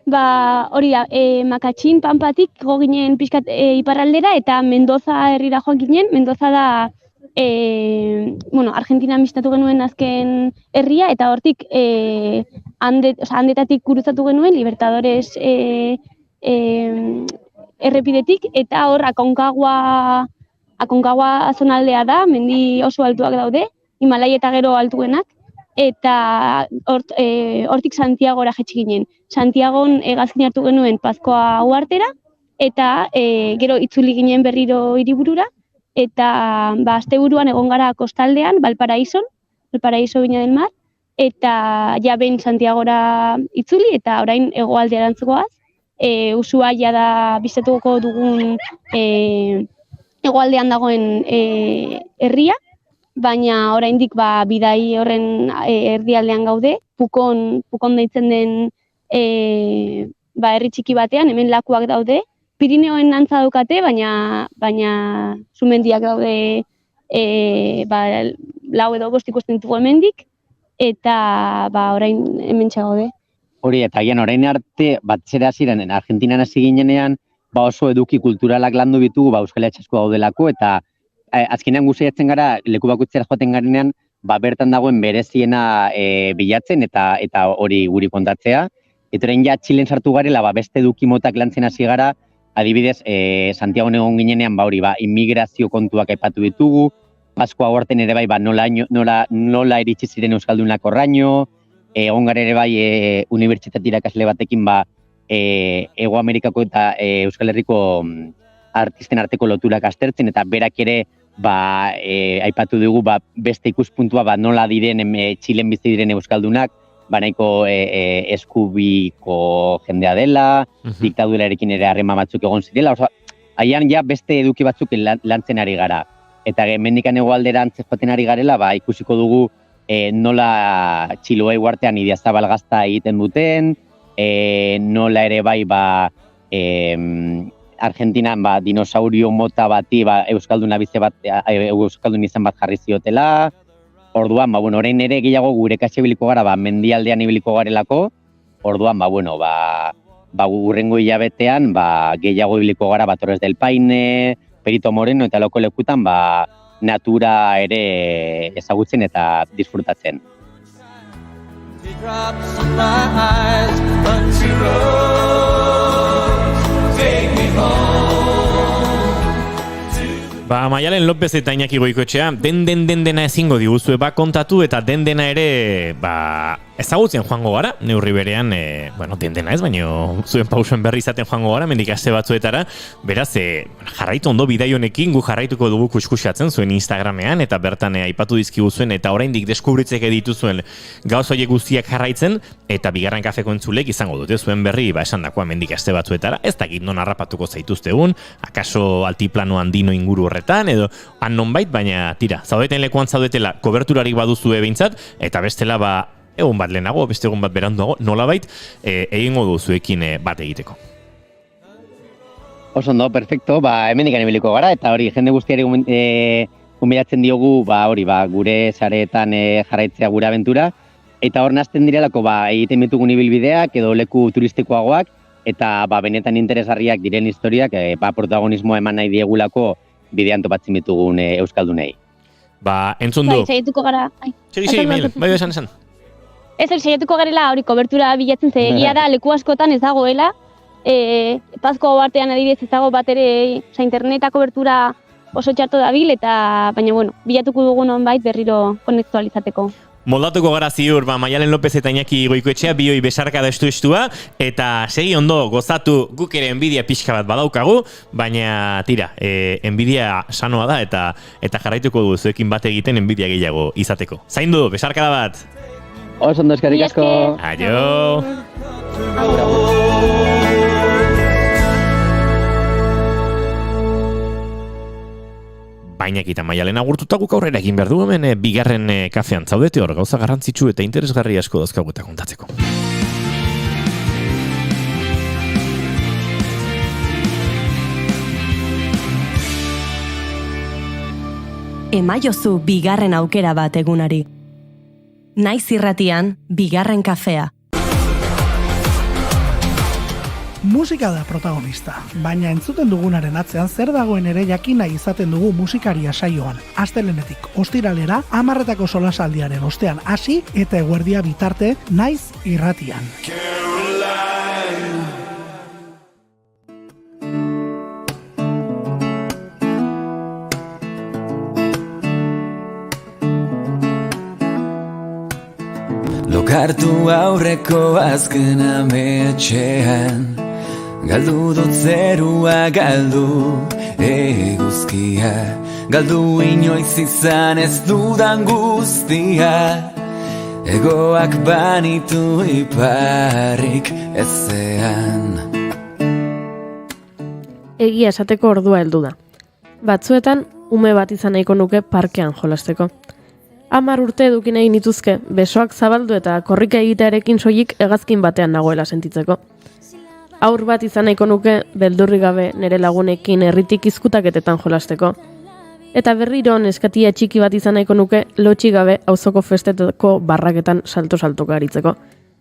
Hori da, makatxin, Pampatik go ginen pixkat iparraldera, eta Mendoza herrira joan ginen. Mendoza da Argentina bistatu genuen azken herria, eta hortik handetatik gurutzatu genuen Libertadores errepidetik, eta hor Aconcagua zonaldea da, mendi oso altuak daude, Himalai eta gero altuenak, eta hortik Santiagora jetxi ginen. Santiagon hegazkin hartu genuen Pazkoa uhartera, eta gero itzuli ginen berriro hiriburura, eta asteburuan egon gara kostaldean, Valparaíso Viña del Mar, eta ja behin Santiagora itzuli, eta orain hegoaldearantz goaz. Ushuaia da bizituko dugun hegoaldean dagoen herria, baina oraindik bidai horren erdialdean gaude, Pukon deitzen den herri txiki batean, hemen lakuak daude, Pirineoen antza daukate, baina sumendiak daude 4 edo 5 ikusten ditugu hemendik, eta orain hemen gaude. Hori, eta orain arte, batzera ziren, Argentinan hasi ginenean, oso eduki kulturalak landu bitugu, Euskal Herriasko daudelako, eta azkenean guztiatzen gara, leku bakoitzera joaten garenean, bertan dagoen bereziena bilatzen, eta hori guri kontatzea. Eta orain Txilen sartu garela, beste eduki motak lantzen hasi gara, adibidez, Santiago egon ginenean, immigrazio kontuak aipatu ditugu, Pazkoa uharten ere nola iritsi ziren euskaldunak horraino, egon gara ere unibertsitate irakasle batekin Hego Amerikako eta Euskal Herriko artisten arteko loturak aztertzen, eta berak ere aipatu dugu beste ikuspuntua nola diren Txilen bizi diren euskaldunak, nahiko eskubiko jendea dela, diktadurarekin ere harreman batzuk egon zirela, haian ja beste eduki batzuk lantzen ari gara. Eta mendikan hegoaldera joaten ari garela, ikusiko dugu nola Txiloa uartean Idiazabal gazta egiten duten, nola ere Argentinan dinosaurio mota bati euskaldun izan bat jarri ziotela. Orduan, orain ere gehiago gure kaxe ibiliko gara, mendialdean ibiliko garelako. Orduan, urrengo hilabetean, gehiago ibiliko gara, Torres del Paine, Perito Moreno eta loko lekutan, natura ere ezagutzen eta disfrutatzen. Drops in my eyes, country roads, take me home. Maialen López eta Iñaki Goikoetxea, dena ezingo diguzue kontatu eta dena ere, ezagutzen joango gara, neurri berean, dena ez, baina zuen pausoen berri izaten joango gara, mendik aste batzuetara, beraz, jarraitu ondo bidai honekin, gu jarraituko dugu kuskusatzen zuen Instagramean, eta bertan aipatu dizkigu zuen, eta oraindik deskubritzeke dituzuen gauz horiek guztiak jarraitzen, eta bigarren kafeko entzulek izango dute zuen berri, esan dakoa mendik aste batzuetara, ez dakit non harrapatuko zaituztegun, akaso altiplano handino inguru horretan, edo han nonbait, baina tira, zaudeten lekuan zaudetela koberturarik baduzue behintzat, eta bestela egun bat lehenago, beste egun bat beranduago, nolabait, egingo duzuekin bat egiteko. Oso ondo, perfecto, hemendikan ibiliko gara, eta hori, jende guztiari humiliatzen diogu, gure sareetan jarraitzea gure abentura, eta hor nazten direlako, egiten ditugun ibilbideak, edo leku turistikoagoak, eta benetan interesgarriak diren historiak, protagonismoa eman nahi diegulako bidean topatzen ditugun euskaldunei. Entzun du. Saietuko gara. Segi, esan. Ez saietuko garela hori kobertura bilatzen ze egia da leku askotan ez dagoela. Pazko artean adibidez ez dago bat ere interneta kobertura oso txarto dabil, eta baina bilatuko dugu nonbait berriro konektualizateko. Moldatuko gara ziur, Maialen López eta Iñaki Goikoetxea, bioi besarka da estu-estua, eta segi ondo gozatu guk ere enbidia pixka bat badaukagu, baina tira, enbidia sanoa da, eta jarraituko du zuekin bat egiten enbidia gehiago izateko. Zaindu, besarka da bat! Oso ondo, eskerrik asko! Aio! Iñaki eta Maialen agurtuta guk aurrera egin behar du hemen bigarren kafean zaudete hor gauza garrantzitsu eta interesgarri asko dauzkagu eta kontatzeko. Emaiozu bigarren aukera bat egunari. Naiz irratian, bigarren kafea. Musika da protagonista, baina entzuten dugunaren atzean zer dagoen ere jakin nahi izaten dugu musikaria saioan. Astelehenetik ostiralera 10:00 solasaldiaren ostean hasi eta eguerdia bitarte Naiz irratian. Lokartu aurreko azken ametxean, galdu dut zerua, galdu eguzkia, galdu inoiz izan ez dudan guztia, egoak banitu iparrik ezean. Egia esateko ordua heldu da. Batzuetan, ume bat izan nahiko nuke parkean jolasteko. 10 urte eduki nahi nituzke, besoak zabaldu eta korrika egitearekin soilik hegazkin batean nagoela sentitzeko. Aur bat izan nahiko nuke, beldurri gabe nire lagunekin herritik izkutaketetan jolasteko. Eta berriro neskatia txiki bat izan nahiko nuke, lotxi gabe auzoko festetako barraketan salto-saltoka aritzeko.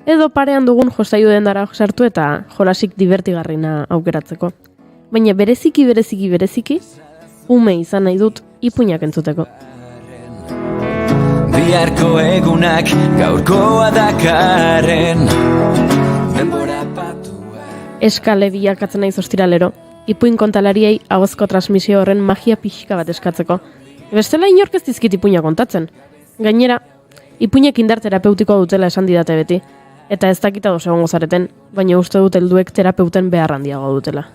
Edo parean dugun jostailu dendara sartu eta jolasik divertigarrina aukeratzeko. Baina bereziki, ume izan nahi dut ipuinak entzuteko. Biharko egunak gaurkoa dakarren denbora patua. Eskale bilakatzen naiz ostiralero, ipuin kontalariei ahozko transmisio horren magia pixka bat eskatzeko. Bestela inork ez dizkit ipuina kontatzen. Gainera, ipuinek indar terapeutikoa dutela esan didate beti, eta ez dakita doz egongo zareten, baina uste dut helduek terapeuten behar handiago dutela.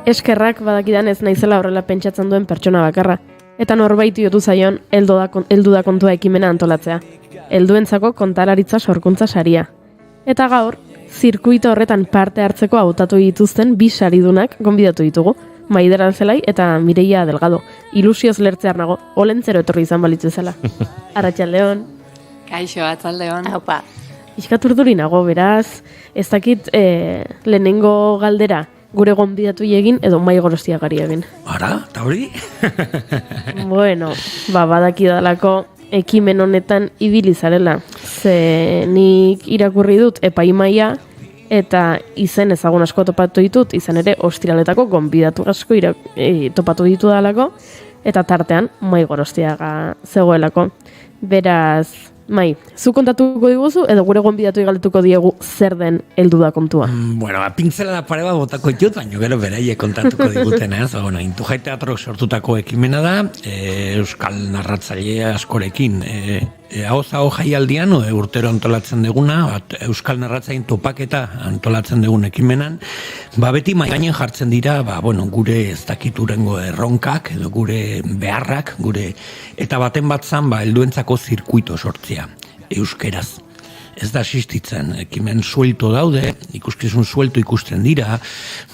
Eskerrak badakidan ez naizela horrela pentsatzen duen pertsona bakarra. Eta norbaiti jotu zaion heldu da kontua ekimena antolatzea. Helduentzako kontalaritza sorkuntza saria. Eta gaur, zirkuito horretan parte hartzeko hautatu dituzten 2 saridunak gonbidatu ditugu. Maider Alzelai eta Mireia Delgado. Ilusioz lertzear nago, olentzero etorri izan balitzu zela. Arratsaldeon. Kaixo, atzaldeon. Aupa. Iskaturduri nago, beraz, ez dakit lehenengo galdera gure gonbidatu egin edo Mai Gorostiagari egin. Ara, eta hori? Bueno, badakidalako ekimen honetan ibili zarela. Ze nik irakurri dut epaimaia eta izen ezagun asko topatu ditut, izan ere ostiraletako gonbidatu asko topatu ditu dalako, eta tartean Mai Gorostiaga zegoelako. Beraz, Mai, zu kontatuko diguzu edo gure gonbidatu galdetuko diegu zer den heldu da kontua? Bueno, pintzela da pare bat botako ditut, baina gero beraiek kontatuko digutena, ez? Bueno, Intujai Teatrok sortutako ekimena da, euskal narratzaile askorekin, hau jaialdian, urtero antolatzen duguna, euskal narratzaien topaketa antolatzen dugun ekimenan, beti maigainen jartzen dira, gure ez dakiturengo erronkak, edo gure beharrak, eta baten batzan, helduentzako zirkuito sortzia, euskeraz. Ez da existitzen, ekimen suelto daude, ikuskizun suelto ikusten dira,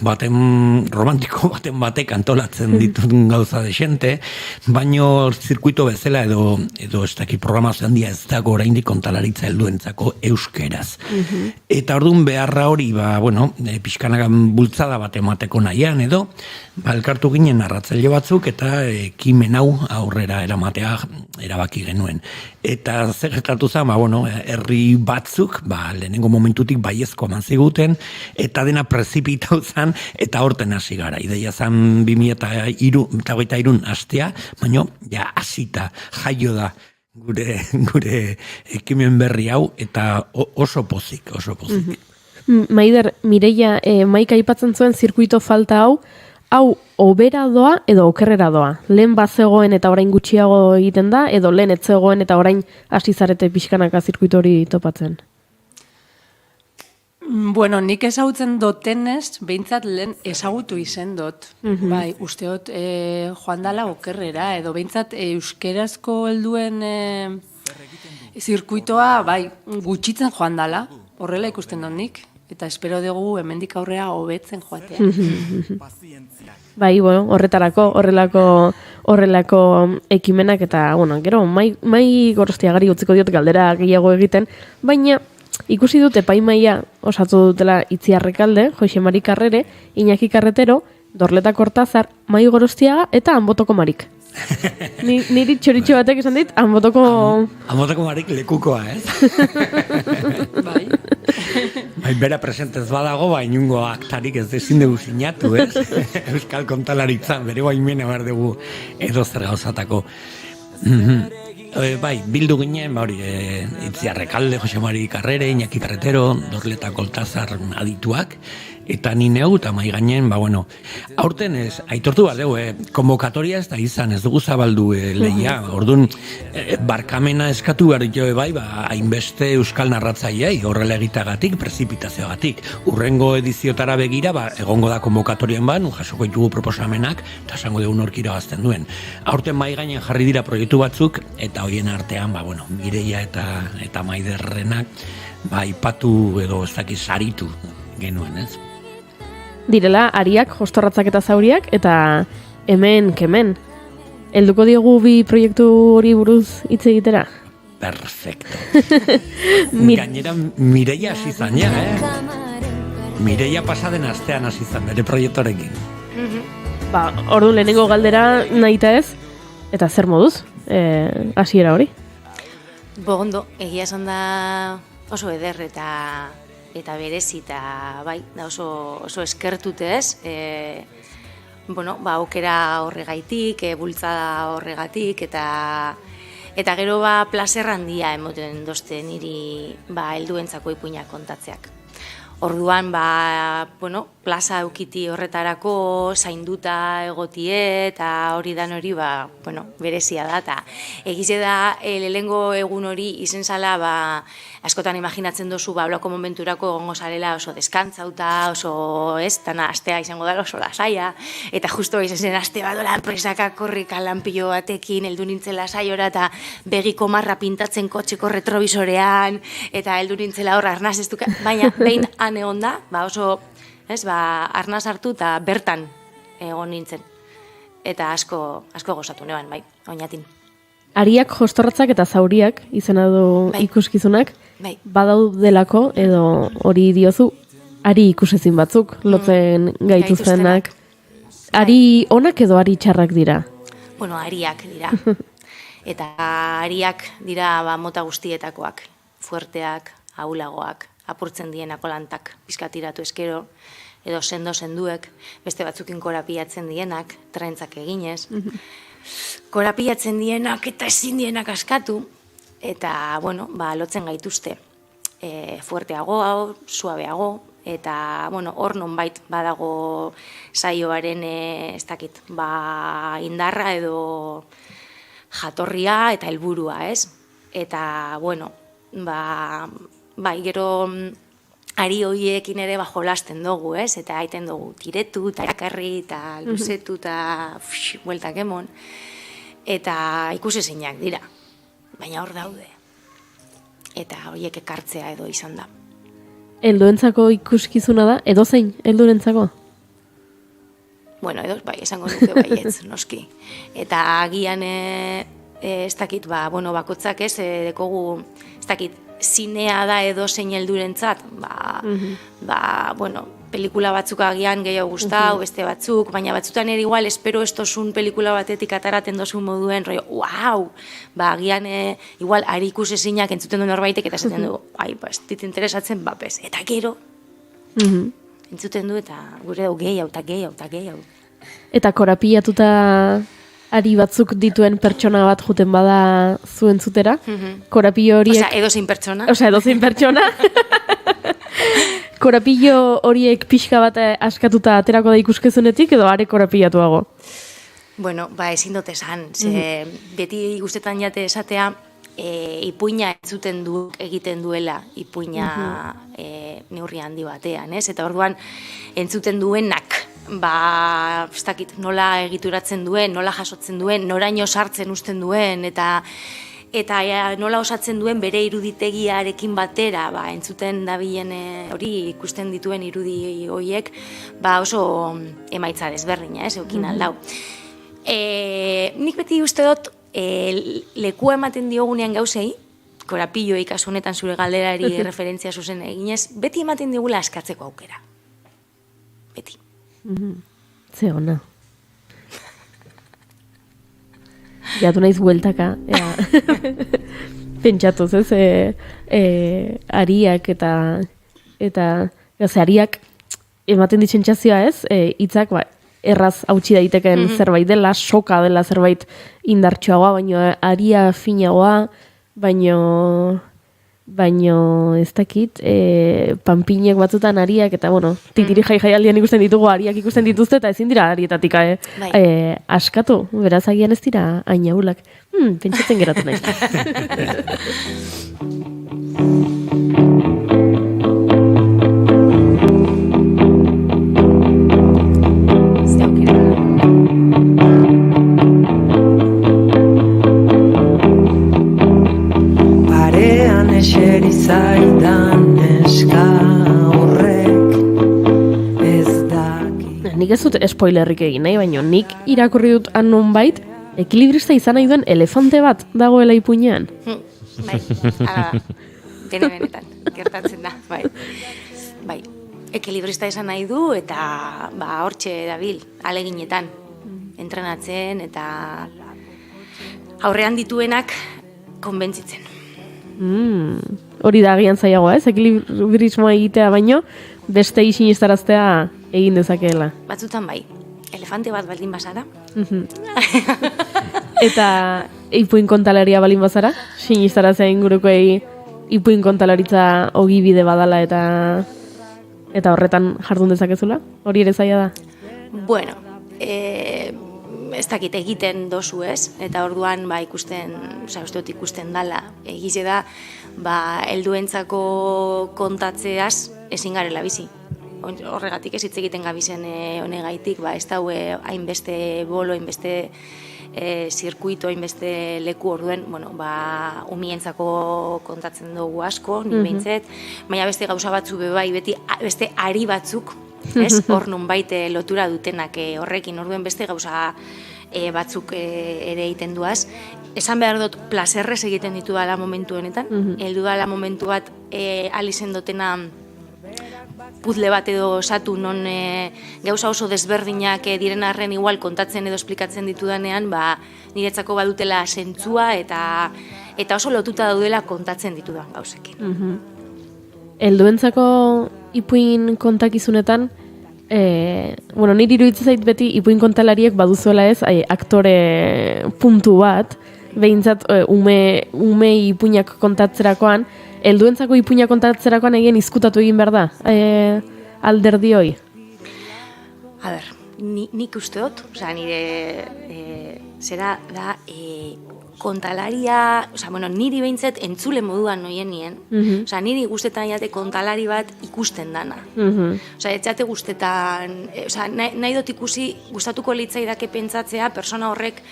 romantiko batek antolatzen ditun gauza desente, baino zirkuito bezala edo ez daki programazio handia ez dago oraindik kontalaritza helduentzako euskeraz. Eta orduan beharra hori, pixkanagan bultzada bat emateko nahian edo, elkartu ginen narratzaile batzuk eta ekimen hau aurrera eramatea erabaki genuen. Eta zer gertatu zen, herri batzuk, lehenengo momentutik baiezko eman ziguten, eta dena prezipitau zen, eta horten hasi gara. Ideia zen 2023 hastea, baina hasita jaio da gure ekimen berri hau, eta oso pozik. Maider, Mireia, Maika aipatzen zuen zirkuito falta hau obera doa edo okerrera doa? Lehen bazegoen eta orain gutxiago egiten da, edo lehen etzegoen eta orain hasi zarete pixkanaka zirkuito hori topatzen? Bueno, nik ezagutzen dotenez, behintzat lehen ezagutu izen dut. Bai, usteot joan dala okerrera, edo behintzat euskerazko helduen zirkuitoa, gutxitzen joan dala, horrela ikusten dut nik. Eta espero dugu hemendik aurrea hobetzen joatea. Horrelako ekimenak eta, gero, Mai Gorostiagari utziko diot galdera gehiago egiten, baina ikusi dut epaimaia osatu dutela Itziarrekalde, Joxe Mari Karrere, Iñaki Carretero, Dorleta Kortazar, Mai Gorostiaga eta Anbotoko Marik. Niri txoritxo batek esan dit, Anbotoko Marik lekukoa, ez? Bai, bera presentez badago, inungo aktarik ez ezin dugu sinatu, ez? Euskal kontalaritzan, bere baimena behar dugu edo zer gauzatako. Bildu ginen, Itziarrekalde, Joxe Mari Karrere, Iñaki Carretero, Dorleta Kortazar adituak, eta ni neu, eta mai gainen, aurten ez, aitortu bat dugu, konbokatoria ez da izan, ez dugu zabaldu lehia, orduan, barkamena eskatu behar jo, hainbeste euskal narratzaileei, horrela egitagatik, prezipitazioagatik. Urrengo ediziotara begira, egongo da konbokatorien jasoko ditugu proposamenak, eta esango dugu norkira gazten duen. Aurten mai gainen jarri dira proiektu batzuk, eta horien artean, Mireia eta Maiderrenak, ipatu edo ez dakiz saritu genuen, ez? Direla, ariak, jostorratzak eta zauriak, eta hemen kemen. Helduko diogu bi proiektu hori buruz hitz egitera? Perfecto. Gainera, Mireia hasi zan, Mireia pasaden astean hasi zan, bere proiektorekin. Ordu lehenengo galdera nahita ez, eta zer moduz, hasiera hori? Ondo, egia esan da oso eder eta berezi, eta da oso eskertute ez, aukera horregaitik, bultzada horregatik, eta gero plazer handia emoten dozte niri helduentzako ipuinak kontatzeak. Orduan, plaza eukiti horretarako zainduta egotie, eta hori dan hori, berezia da. Eta egize da, lehengo egun hori izen zala, askotan imaginatzen dozu, bloko momenturako egongo zarela oso deskantzauta, oso dana astea izango dara oso lasaia, eta justo izen zen aste badola presaka korrika lanpilo batekin, heldu nintzela saiora, eta begiko marra pintatzen kotxeko retrovisorean, eta heldu nintzela hor arnaz ez duka, baina behin egon da, oso, arnaz hartu eta bertan egon nintzen. Eta asko gozatu neban, oinatin. Ariak, jostorratzak eta zauriak, izena du ikuskizunak, badaudelako, edo hori diozu, ari ikusezin batzuk, lotzen gaituztenak. Ari onak edo ari txarrak dira? Bueno, ariak dira. Eta ariak dira mota guztietakoak, fuerteak, ahulagoak, apurtzen dienako lantak, pizkatiratu eskero, edo senduek, beste batzukin korapiatzen dienak, trentzak eginez, korapiatzen dienak eta ezin dienak askatu, eta, lotzen gaituzte, fuerteago, suabeago, eta, hor nonbait badago saioaren, ez dakit, indarra edo jatorria eta helburua, ez? Eta, gero ari hoiekin ere jolasten dugu, ez? Eta aiten dugu tiretu, eta erakarri, eta luzetu, eta bueltak emon. Eta ikusezinak dira, baina hor daude. Eta horiek ekartzea edo izan da. Helduentzako ikuskizuna da, edo zein heldurentzako? Bueno, edo, esango nuke baietz, noski. Eta agian, ez dakit, bakotzak ez, dekogu, ez dakit, zinea da edo zein heldurentzat, pelikula batzuk agian gehiago gustau, beste batzuk, baina batzutan ere igual, espero estozun pelikula batetik ataraten dozun moduen, wow! Agian, igual, ari ikusezinak entzuten du norbaitek, eta esaten du, ez dit interesatzen, pez. Eta gero, entzuten du, eta gure dugu gehiago, eta gehiago. Eta korapilatuta ari batzuk dituen pertsona bat juten bada zuen zutera, korapillo horiek... edozein pertsona. Edozein pertsona. Korapillo horiek pixka bat askatuta aterako da ikuskezunetik, edo are korapillatuago? Bueno, ezin dut esan. Beti guztetan jate esatea, ipuina entzuten egiten duela, ipuina neurri handi batean, ez? Eta orduan entzuten duenak, ez dakit, nola egituratzen duen, nola jasotzen duen, noraino sartzen usten duen, eta nola osatzen duen bere iruditegiarekin batera, entzuten dabilen hori ikusten dituen irudi horiek, oso emaitza desberdina, eukin aldau. Nik beti uste dut, lekua ematen diogunean gauzei, korapilloei kasu honetan zure galderari referentzia zuzen eginez, beti ematen diogula askatzeko aukera. Beti. Ze ona. Jatu naiz bueltaka. Pentsatuz, ez? Ariak eta ariak ematen ditsentzazioa, ez? Hitzak, erraz hautsi daiteken zerbait dela, soka dela zerbait indartsuagoa, baino aria finagoa, baino ez dakit, panpinek batzutan ariak, eta titiri jaialdian ikusten ditugu, ariak ikusten dituzte, eta ezin dira arietatik askatu, beraz agian ez dira ainaulak. Pentsatzen geratu nahi. Nik ez dut spoilerrik egin nahi, baina nik irakurri dut nonbait ekilibrista izan nahi duen elefante bat dagoela ipuinean. Benetan, gertatzen da, bai. Ekilibrista izan nahi du eta hortxe dabil, aleginetan, entrenatzen eta aurrean dituenak konbentzitzen. Hori da agian zailagoa, ez? Ekilibrismoa egitea baino, beste sinestaraztea egin dezakeela. Batzutan bai, elefante bat baldin bazara. Eta ipuin kontalaria baldin bazara, sinestarazea ingurukoei ipuin kontalaritza ogibide badala eta Eta horretan jardun dezakezula? Hori ere zaila da? Bueno, ez dakit egiten dozu ez, eta orduan ikusten, uste dut ikusten dala, egize da, helduentzako kontatzeaz ezin garela bizi. Horregatik ez hitz egiten gabizen honegaitik, ez da hainbeste bolo, hainbeste zirkuito, hainbeste leku orduen, umientzako kontatzen dugu asko, ni behintzet, baina beste gauza batzu bai, beste ari batzuk, hor nunbait lotura dutenak horrekin, orduen beste gauza batzuk ere egiten duaz. Esan behar dut, plazerrez egiten ditu dala momentu honetan, heldu dala momentu bat alizen dutena puzle bat edo osatu non gauza oso desberdinak diren arren igual kontatzen edo esplikatzen ditudanean, niretzako badutela zentzua eta oso lotuta daudela kontatzen ditudan gauzekin. Helduentzako ipuin kontakizunetan, niri iruditzen zait beti ipuin kontalariek baduzuela ez, aktore puntu bat, behintzat ume ipuinak kontatzerakoan, helduentzako ipuinak kontatzerakoan egin izkutatu egin behar da, alderdi hoi? A ber, nik uste dut, nire zera da kontalaria, niri behintzet entzule moduan noien nien, niri guztetan jate kontalari bat ikusten dana. Etxate guztetan, nahi dut ikusi, gustatuko litzaidake pentsatzea, persona horrek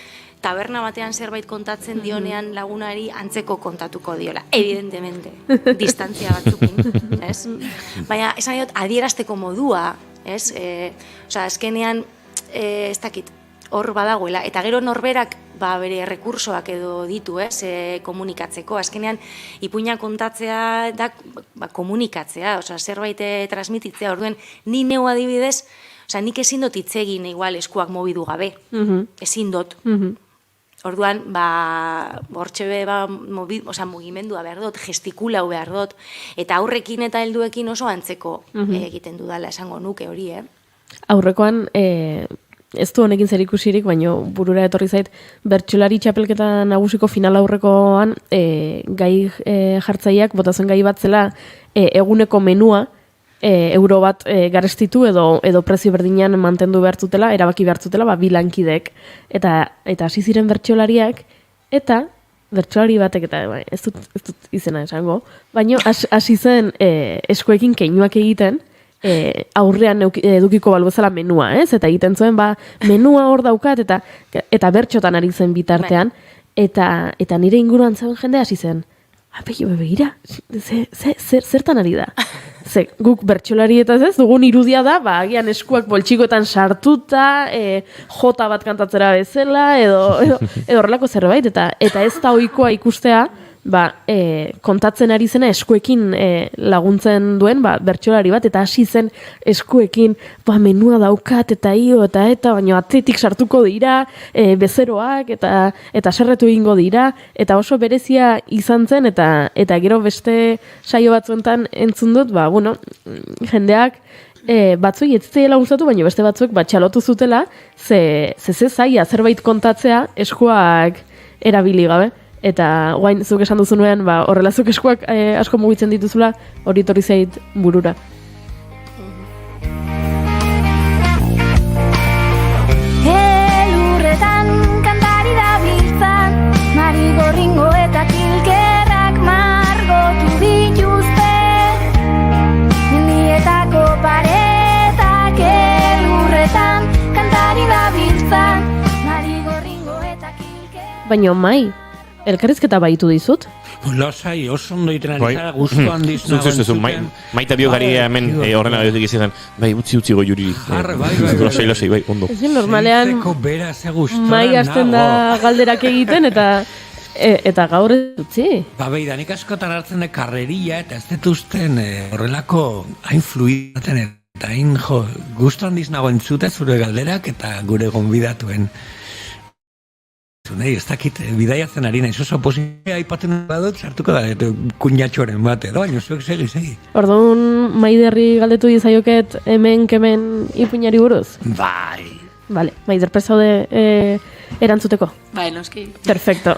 taberna batean zerbait kontatzen dionean lagunari antzeko kontatuko diola. Evidentemente, distantzia batzukin, ez? Baina, esan dut, adierazteko modua, ez? Azkenean, ez dakit, hor badagoela, eta gero norberak bere rekursoak edo ditu, ez, komunikatzeko. Azkenean, ipuina kontatzea da komunikatzea, zerbait transmititzea, orduen, ni neu adibidez, nik ezin dut hitz egin igual eskuak mobidu gabe, ezin dut. Orduan, hortxe mugimendua behar dut, gestikulau behar dut, eta aurrekin eta helduekin oso antzeko egiten dudala esango nuke hori, Aurrekoan, ez du honekin zer ikusirik, baina burura etorri zait, bertsolari txapelketa nagusiko final aurrekoan gai jartzaileak botazen gai bat zela eguneko menua, euro bat garestitu edo prezio berdinean mantendu behartzutela, erabaki behartzutela, bi lankidek. Eta hasi ziren bertsolariak, eta bertsolari batek, eta ez dut izena esango, baina hasi zen eskuekin keinuak egiten, aurrean edukiko balbezala menua, ez? Eta egiten zuen, menua hor daukat, eta bertxotan ari zen bitartean, eta nire inguruan zegoen jende hasi zen, begira, zertan ari da? Guk bertsolarietaz ez, dugun irudia da, agian eskuak boltsikoetan sartuta, jota bat kantatzera bezala, edo horrelako zerbait, eta ez da ohikoa ikustea, kontatzen ari zena eskuekin laguntzen duen bertsolari bat, eta hasi zen eskuekin menua daukat eta baina atletik sartuko dira, bezeroak eta serretu egingo dira, eta oso berezia izan zen, eta gero beste saio batzuentan entzun dut, jendeak batzuei ez zela gustatu, baina beste batzuek txalotu zutela, ze zaila zerbait kontatzea eskuak erabili gabe. Eta guain zuk esan duzunean, horrela zuk eskuak asko mugitzen dituzula, hori torri zait burura. Elurretan kantari da biltzan, marigorringo eta kilkerrak margotu dituzte. Mendietako paretak elurretan kantari da biltzan, marigorringo eta kilkerrak. Baina mai, elkarrizketa baitu dizut? Lasai, oso ondo iten ari zara, guztu handiz nagoen. Maita biogari hemen horren abeotik izan, utzi goi juri. Lasai, ondo. Ezin, normalean, mai hasten da galderak egiten, eta gaur ez utzi. Beida, nik askotan hartzen da karreria, eta ez detuzten horrelako hain fluidaten, eta hain guztu handiz nagoen zute zure galderak, eta gure gonbidatuen. Ez dakit, bidaiatzen ari nahi, oso posizioa aipatzen badut, sartuko da, kuñatxoren bat edo, baina zuek segi. Orduan, Maiderri galdetu dizaioket hemen kemen ipuinari buruz? Bai. Vale, Maider zaude erantzuteko. Bai, noski. Perfecto.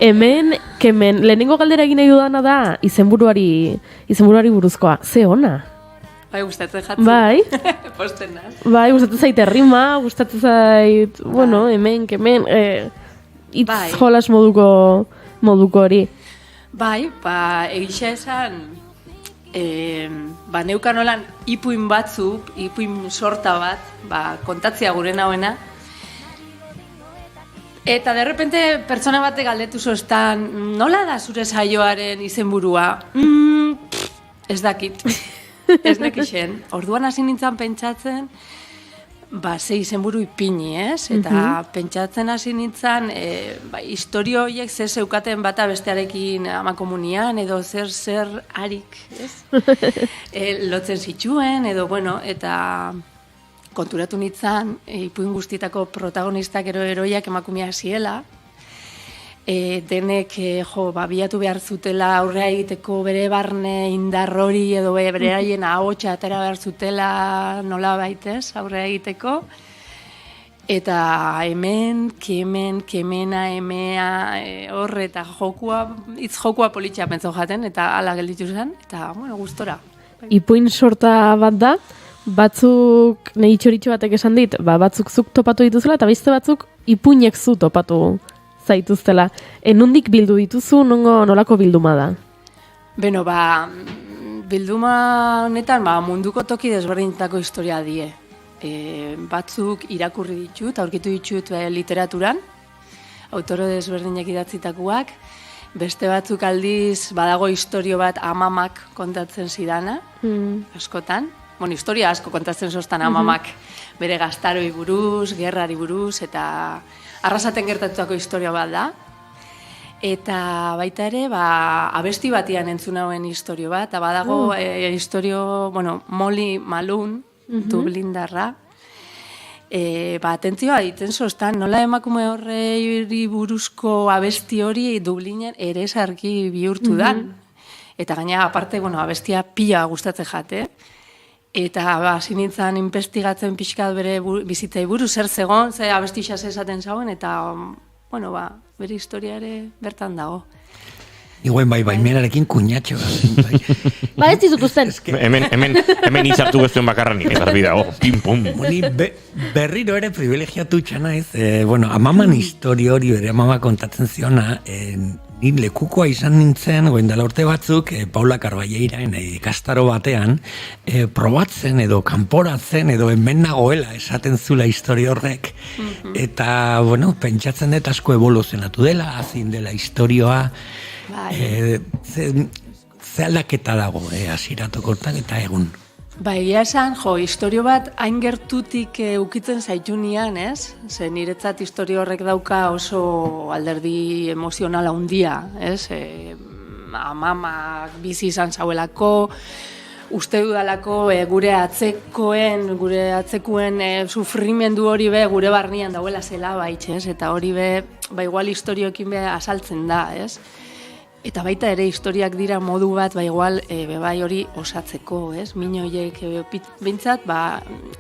Hemen, kemen, lehenengo galdera egin nahi dudana da izenburuari buruzkoa. Ze ona? Bai, gustatzen jatzen. Bai. Posten naz. Bai, gustatzen zait errima, gustatzen zait, bueno, hemen, kemen, itz Bai. jolas moduko hori. Bai, egisa esan, neukan holan ipuin batzuk, ipuin sorta bat, kontatzea gure nauena. Eta derrepente pertsona batek galdetu zoztan, nola da zure saioaren izenburua? Ez dakit. Ez nekixen. Orduan hasi nintzen pentsatzen, ze izenburu ipini, ez? Eta pentsatzen hasi nintzen, historio horiek zer zeukaten bata bestearekin amakomunian, edo zer harik, ez? Lotzen zituen, edo, bueno, eta konturatu nintzen, ipuin guztietako protagonistak eroiak emakumea ziela, denek bilatu behar zutela aurrea egiteko bere barne indar hori edo bere haien ahotsa atera behar zutela nola baitez aurrea egiteko. Eta hemen, kemena, emea, horre eta jokua politxea pentsa jaten, eta ala gelditu zen, eta, bueno, gustora. Ipuin sorta bat da, batzuk, nahi txoritxo batek esan dit, batzuk zuk topatu dituzela, eta beste batzuk ipuinek zu topatu zaituztela. Nondik bildu dituzu, nolako bilduma da? Beno, bilduma honetan munduko toki desberdinetako historia die. Batzuk irakurri ditut, aurkitu ditut literaturan, autore desberdinak idatzitakoak, beste batzuk aldiz badago istorio bat amamak kontatzen zidana, askotan. Bueno, historia asko kontatzen zoztan amamak bere gaztaroi buruz, gerrari buruz, eta arrasaten gertatutako historia bat da. Eta baita ere, abesti batian entzun hauen historio bat, eta badago historio, Molly Malone, Dublindarra. Atentzioa ditzen zoztan, nola emakume horri buruzko abesti hori Dublinen ere sarki bihurtu dan. Eta gaina, aparte, abestia pila gustatzen jate. Eta hasi nintzen investigatzen pixkat bere bizitzai buruz zer zegoen, ze abesti xas esaten zauen, eta, bere historia ere bertan dago. Iguen merarekin kuñatxo. Ez dizutuzten. Hemen itzartu guztuen bakarra nik, eta dago, pim-pum. Berriro ere privilegiatu txanaiz, amaman historio hori ere amama kontatzen ziona, ni lekukoa izan nintzen, goindala urte batzuk, Paula Carballeiraen ikastaro batean, probatzen edo kanporatzen edo hemen nagoela esaten zula historio horrek. Eta, pentsatzen dut asko evoluzionatu dela, azin dela historioa, ze aldaketa dago, hasieratu kortan eta egun. Egia esan, historio bat hain gertutik ukitzen zaitunian, ez? Ze niretzat historio horrek dauka oso alderdi emozionala handia, ez? Amamak bizi izan zauelako, uste dudalako gure atzekuen sufrimendu hori gure barnean dauela zela baitz, ez? Eta hori igual historioekin asaltzen da, ez? Eta baita ere historiak dira modu bat, igual, hori osatzeko, ez? Min horiek bintzat,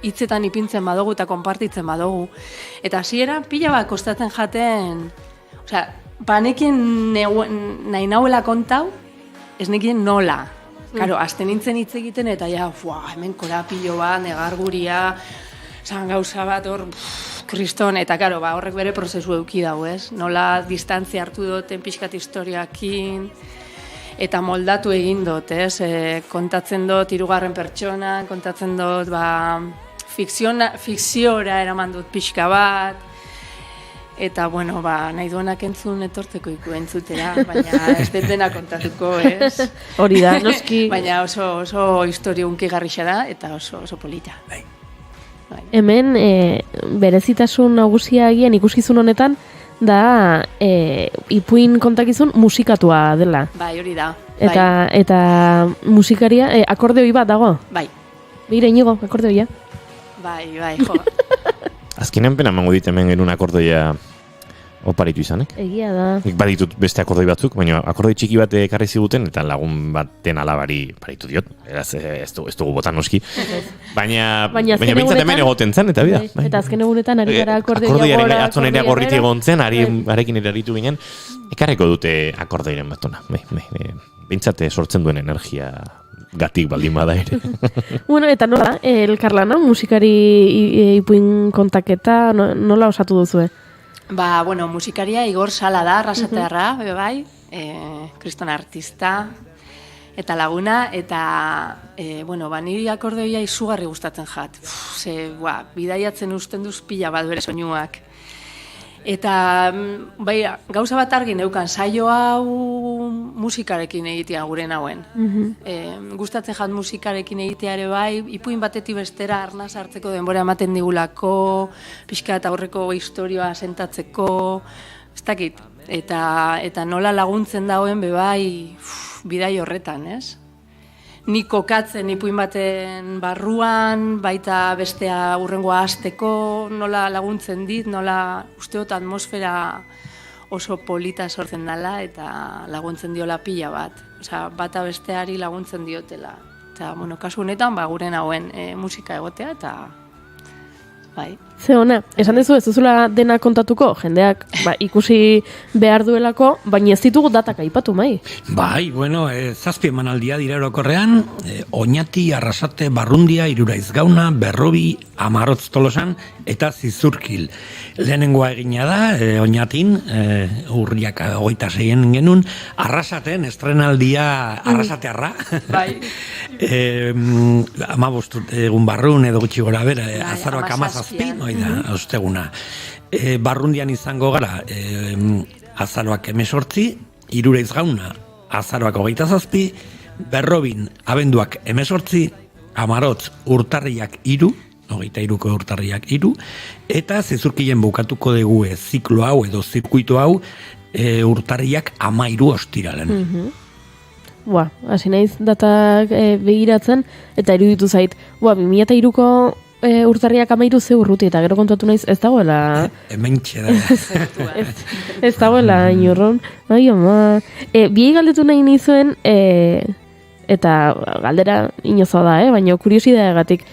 hitzetan ipintzen badugu eta konpartitzen badugu. Eta hasieran pila bat kostatzen jaten, nekien nahi nauela kontau, ez nekien nola. Karo, azten nintzen hitz egiten eta hemen korapilo bat, negarguria, gauza bat hor, kriston, eta karo, horrek bere prozesu eduki dago, ez? Nola distantzia hartu duten pixkat historiakin, eta moldatu egin dut, ez? Kontatzen dut hirugarren pertsona, kontatzen dut, fikziora eraman dut pixka bat, eta, nahi duenak entzun etortzeko entzutera, baina ez dena kontatuko, ez? Hori da, noski. Baina oso historio unkigarrixa da, eta oso polita. Hemen, berezitasun nagusia agian ikuskizun honetan, da ipuin kontakizun musikatua dela. Bai, hori da. Eta musikaria, akordeoi bat dago? Bai. Begira inigo, akordeoia? Bai, jo. Azkenean pena mango dit hemen genuen akordoia oparitu izanek. Egia da. Nik baditut beste akordoi batzuk, baina akordoi txiki bat ekarri ziguten, eta lagun baten alabari paritu diot. Eraz, ez dugu botan noski. Baina bintzat hemen egoten zen, eta bida. Eta azken egunetan ari gara akordoiaren atzon ere agorritik egon zen, arekin ere aritu ginen, ekarreko dute akordoiren batuna. Bintzate sortzen duen energia gatik baldin bada ere. Bueno, eta nola, elkarlana, musikari ipuin kontaketa, nola osatu duzue? Bueno, musikaria Igor Sala da, Arrasatearra, bai, kriston artista, eta laguna, eta, niri akordeoia izugarri gustatzen jat. Bidaiatzen usten duz pila bat bere soinuak. Eta, gauza bat argi neukan, saio hau musikarekin egitea guren hauen. Gustatzen jat musikarekin egitea ere bai, ipuin batetik bestera arnaz hartzeko denbora ematen digulako, pixka eta aurreko historioa sentatzeko, ez dakit. Eta nola laguntzen dauen bebai bidai horretan, ez? Ni kokatzen ipuin baten barruan, baita bestea hurrengoa hasteko, nola laguntzen dit, nola usteot atmosfera oso polita sortzen dela eta laguntzen diola pila bat. Osea, bata besteari laguntzen diotela. Eta, kasu honetan, guren hauen musika egotea eta bai. Ze ona, esan dezu ez duzula dena kontatuko, jendeak ikusi behar duelako, baina ez ditugu datak aipatu mai. Bai, zazpi emanaldia dira orokorrean, Oñati, Arrasate, Barrundia, Iruraizgauna, Berrobi, Amarotz Tolosan eta Zizurkil. Lehenengoa egina da, Oñatin, urriak 26 genuen, Arrasaten estrenaldia Arrasatearra. Bai. 15 egun barrun edo gutxi gora bera, azaroak 17, da, osteguna. Barrundian izango gara, azaroak 18, Irureizgauna, azaroak 27, Berrobin, abenduak 18, Amarotz, urtarriak 3, 23ko urtarriak 3, eta Zizurkilen bukatuko dugu ziklo hau edo zirkuito hau urtarriak 13 ostiralen. Hasi naiz datak begiratzen, eta iruditu zait, 2003ko urtarriak 13 ze urruti, eta gero kontatu naiz ez dagoela... Hemen txera. Ez dagoela inorron. Biei galdetu nahi nizuen, eta galdera inozoa da, baina kuriosidagatik,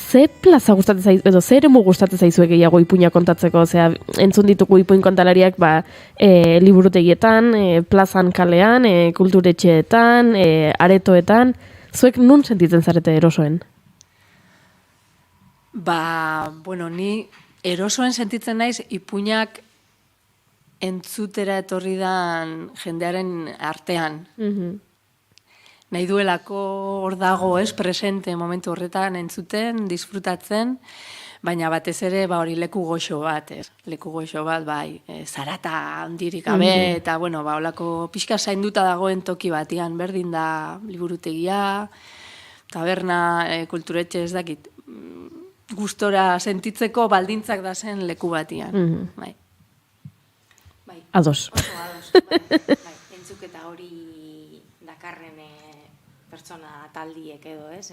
ze plaza gustatzen zaizu, edo ze eremu gustatzen zaizu gehiago ipuina kontatzeko, entzun ditugu ipuin kontalariak liburutegietan, plazan kalean, kulturetxeetan, aretoetan, zuek nun sentitzen zarete erosoen? Ni erosoen sentitzen naiz ipuinak entzutera etorri dan jendearen artean. Nahi duelako hor dago, presente momentu horretan entzuten, disfrutatzen, baina batez ere hori leku goxo bat, leku goxo bat, zarata handirik gabe, eta holako pixka zainduta dagoen toki batian, berdin da liburutegia, taberna, kulturetxe, ez dakit, gustora sentitzeko baldintzak da zen leku batian. Ados. Entzuketa hori dakarren pertsona taldiek edo, ez?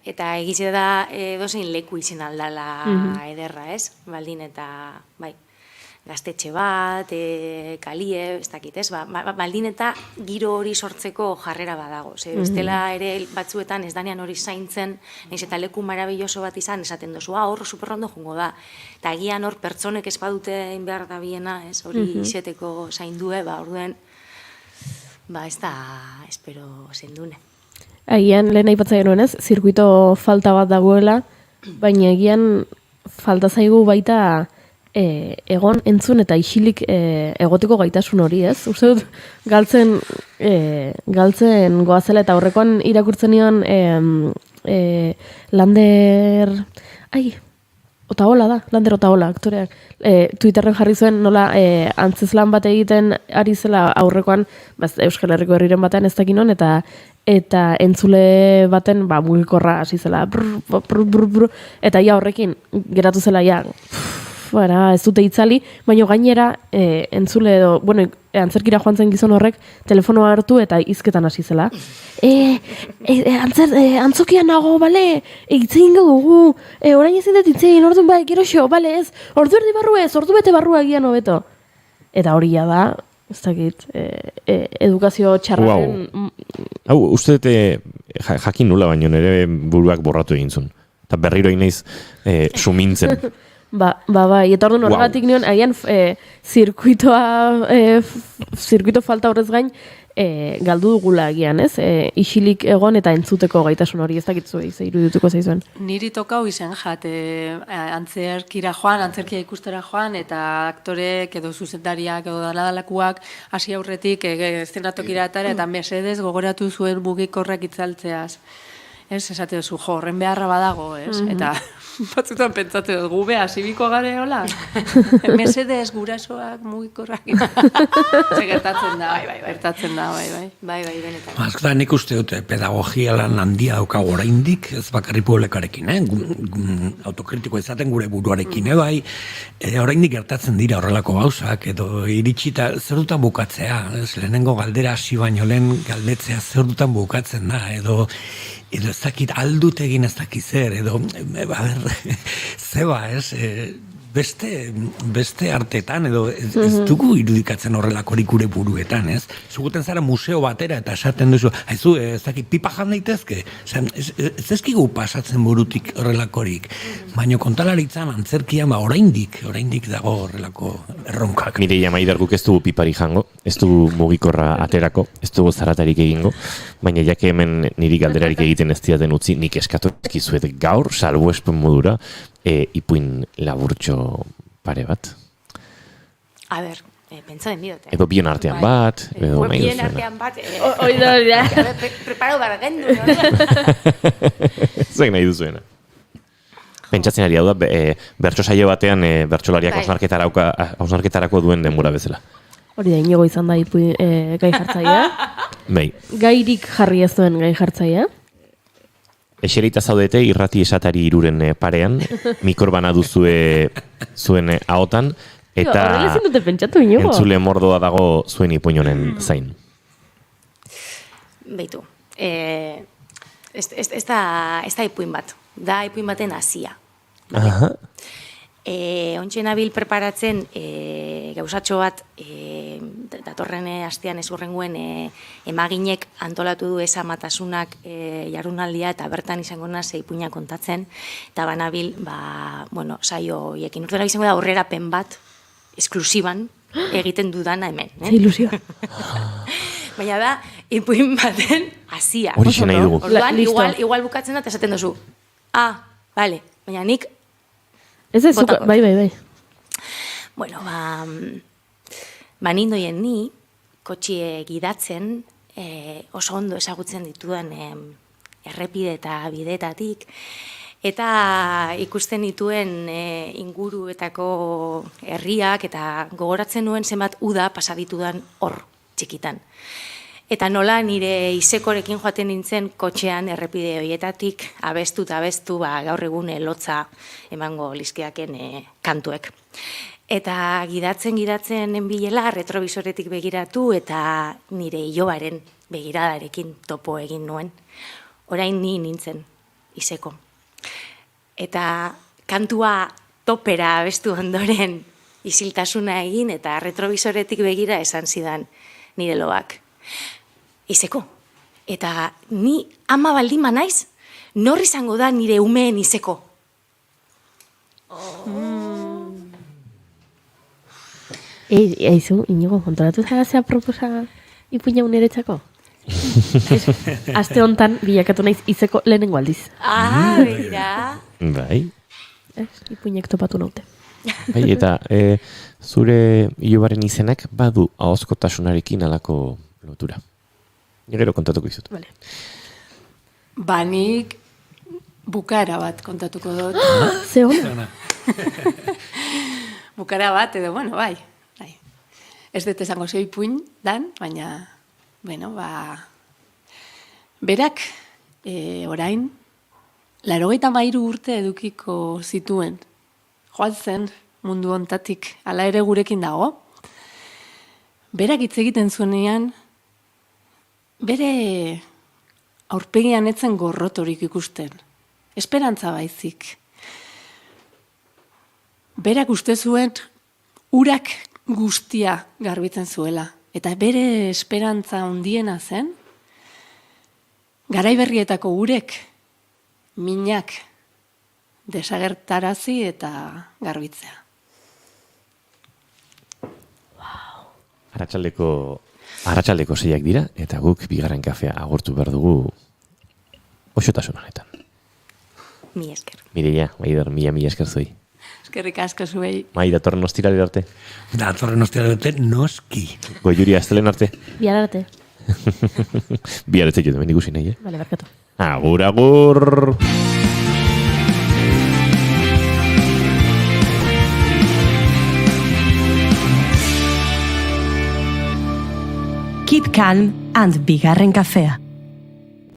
Eta egize da dozein leku izen aldala ederra, ez? Baldin eta, gaztetxe bat, kalie, ez dakit, ez? Baldin eta giro hori sortzeko jarrera badago. Bestela ere batzuetan ez danean hori zaintzen, nahiz eta leku marabilloso bat izan, esaten dozu, hor superrondo jungo da. Eta agian hor pertsonek ez badute behar da biena, ez? Hori izeteko zaindue, orduen, ez da, espero zendune. Agian, lehen aipatzen genuen ez, zirkuito falta bat dagoela, baina agian falta zaigu baita egon entzun eta isilik egoteko gaitasun hori, ez? Uste dut, galtzen goazela eta horrekoan irakurtzen nion Lander Otaola, aktoreak. Twitterren jarri zuen nola antzeslan bat egiten ari zela aurrekoan Euskal Herriko herriren batean ez dakinon, eta entzule baten mugikorra hasi zela. Eta ia horrekin geratu zela ez dute itzali, baina gainera entzule edo, antzerkira joan zen gizon horrek telefonoa hartu eta hizketan hasi zela. Antzokian nago, bale, itzein dugu, orain ezin dut itzein, orduan bai, gero xo, bale, ez, ordu erdi barru ez, ordu bete barru egian hobeto. Eta hori da, ez dakit, edukazio txarraren... Hau, uste jakin nula baino nire buruak borratu egin zuen. Eta berriro inaiz sumintzen. Bai, eta orduan horregatik nion, agian zirkuito falta horrez gain, galdu dugula agian, ez? Isilik egon eta entzuteko gaitasun hori, ez dakitzu irudituko zaizuen. Niri tokau izen jat, antzerkia ikustera joan, eta aktorek edo zuzendariak edo daladalakuak hasi aurretik eszenatokira eta mesedez gogoratu zuen mugikorrak itzaltzeaz. Ez, esate duzu, horren beharra badago, ez? Eta batzutan pentsatu dut, gube hasibiko gare hola? Mesedez gurasoak mugikorrak. Gertatzen da, bai. Bai, benetan. Azkara nik uste dute pedagogia lan handia daukagu oraindik, ez bakarri publikarekin, autokritiko izaten gure buruarekin, bai, oraindik gertatzen dira horrelako gauzak, edo iritsita zer dutan bukatzea, lehenengo galdera hasi baino lehen galdetzea zer dutan bukatzen da, edo ez dakit aldut egin ez dakit zer, edo, zeba, beste artetan, edo ez dugu irudikatzen horrelakorik gure buruetan, ez? Zuguten zara museo batera eta esaten duzu, haizu, ez dakit, pipa jan daitezke? Ez ezkigu pasatzen burutik horrelakorik, baina kontalaritzan antzerkian, oraindik dago horrelako erronkak. Mireia Maider guk ez dugu pipari jango, ez dugu mugikorra aterako, ez dugu zaratarik egingo, baina jake hemen niri galderarik egiten ez diaten utzi, nik eskatu ezkizuet gaur, salbuespen modura, ipuin laburtxo pare bat. A ber, pentsa den diote. Edo bien artean bat, edo nahi bien duzuena. artean bat. Oida. Preparo bargendu, no? Zuek nahi duzuena. Pentsatzen ari hau da, bertso saio batean bertsolariak hausnarketarako duen denbora bezala. Hori da, inigo izan da gai jartzaia. Bai. Gairik jarri ez duen gai jartzaia. Eserita zaudete irrati esatari iruren parean, mikor bana duzue zuen ahotan, eta horrela ezin dute pentsatu inigo. Entzule mordoa dago zuen ipuinonen zain. Beitu, ez da ipuin bat, da ipuin baten hasia. Aha. Ontxe nabil preparatzen gauzatxo bat datorren astean ezurrenguen emaginek antolatu du esamatasunak jarunaldia eta bertan izango naz ipuina kontatzen eta banabil saio hiekin. Urtera izango da aurrerapen bat esklusiban egiten dudana hemen. Ze ilusioa. Baina da ipuin baten hasia. Horixe nahi dugu. Orduan, igual bukatzen da eta esaten duzu. Bale, baina nik ez ez, bai. Bueno, nindoien ni, kotxie gidatzen, oso ondo ezagutzen ditudan errepide eta bidetatik, eta ikusten dituen inguruetako herriak, eta gogoratzen nuen zenbat uda pasaditudan hor txikitan. Eta nola nire izekorekin joaten nintzen kotxean errepide horietatik abestu gaur egun lotza emango lizkeaken kantuek. Eta gidatzen nenbilela retrovisoretik begiratu eta nire ilobaren begiradarekin topo egin nuen. Orain ni nintzen izeko. Eta kantua topera abestu ondoren isiltasuna egin eta retrovisoretik begira esan zidan nire lobak. Izeko. Eta ni ama baldima naiz, nor izango da nire umeen izeko. Eizu, inigo, kontoratu zara proposa ipuina uneretzako? Aste hontan bilakatu naiz izeko lehenengo aldiz. Bera. Bai. Ipuinek topatu naute. Bai, eta zure ilobaren izenak badu ahozkotasunarekin alako lotura. Gero kontatuko izut. Vale. Nik bukaera bat kontatuko dut. Ze hona? Bukaera bat, edo, bai. Ez dut esango zeu ipuin dan, baina, berak, orain, 83 urte edukiko zituen. Joan zen mundu hontatik, hala ere gurekin dago. berak hitz egiten zuenean, bere aurpegian etzen gorrotorik ikusten. Esperantza baizik. Berak uste zuen urak guztia garbitzen zuela. Eta bere esperantza handiena zen, garaiberrietako urek minak desagertarazi eta garbitzea. Arratsaldeko 6 dira, eta guk bigarren kafea agurtu behar dugu osotasun honetan. Mi esker. Mireia, Maider, mila esker zuei. Eskerrik asko zuei. Mai, datorren ostiralera arte. Datorren ostiralera arte, noski. Goiuri, astelen arte. Bihar arte. Bihar arte jo hemen ikusi nahi, Vale, barkatu. Agur, agur! Keep calm and bigarren kafea.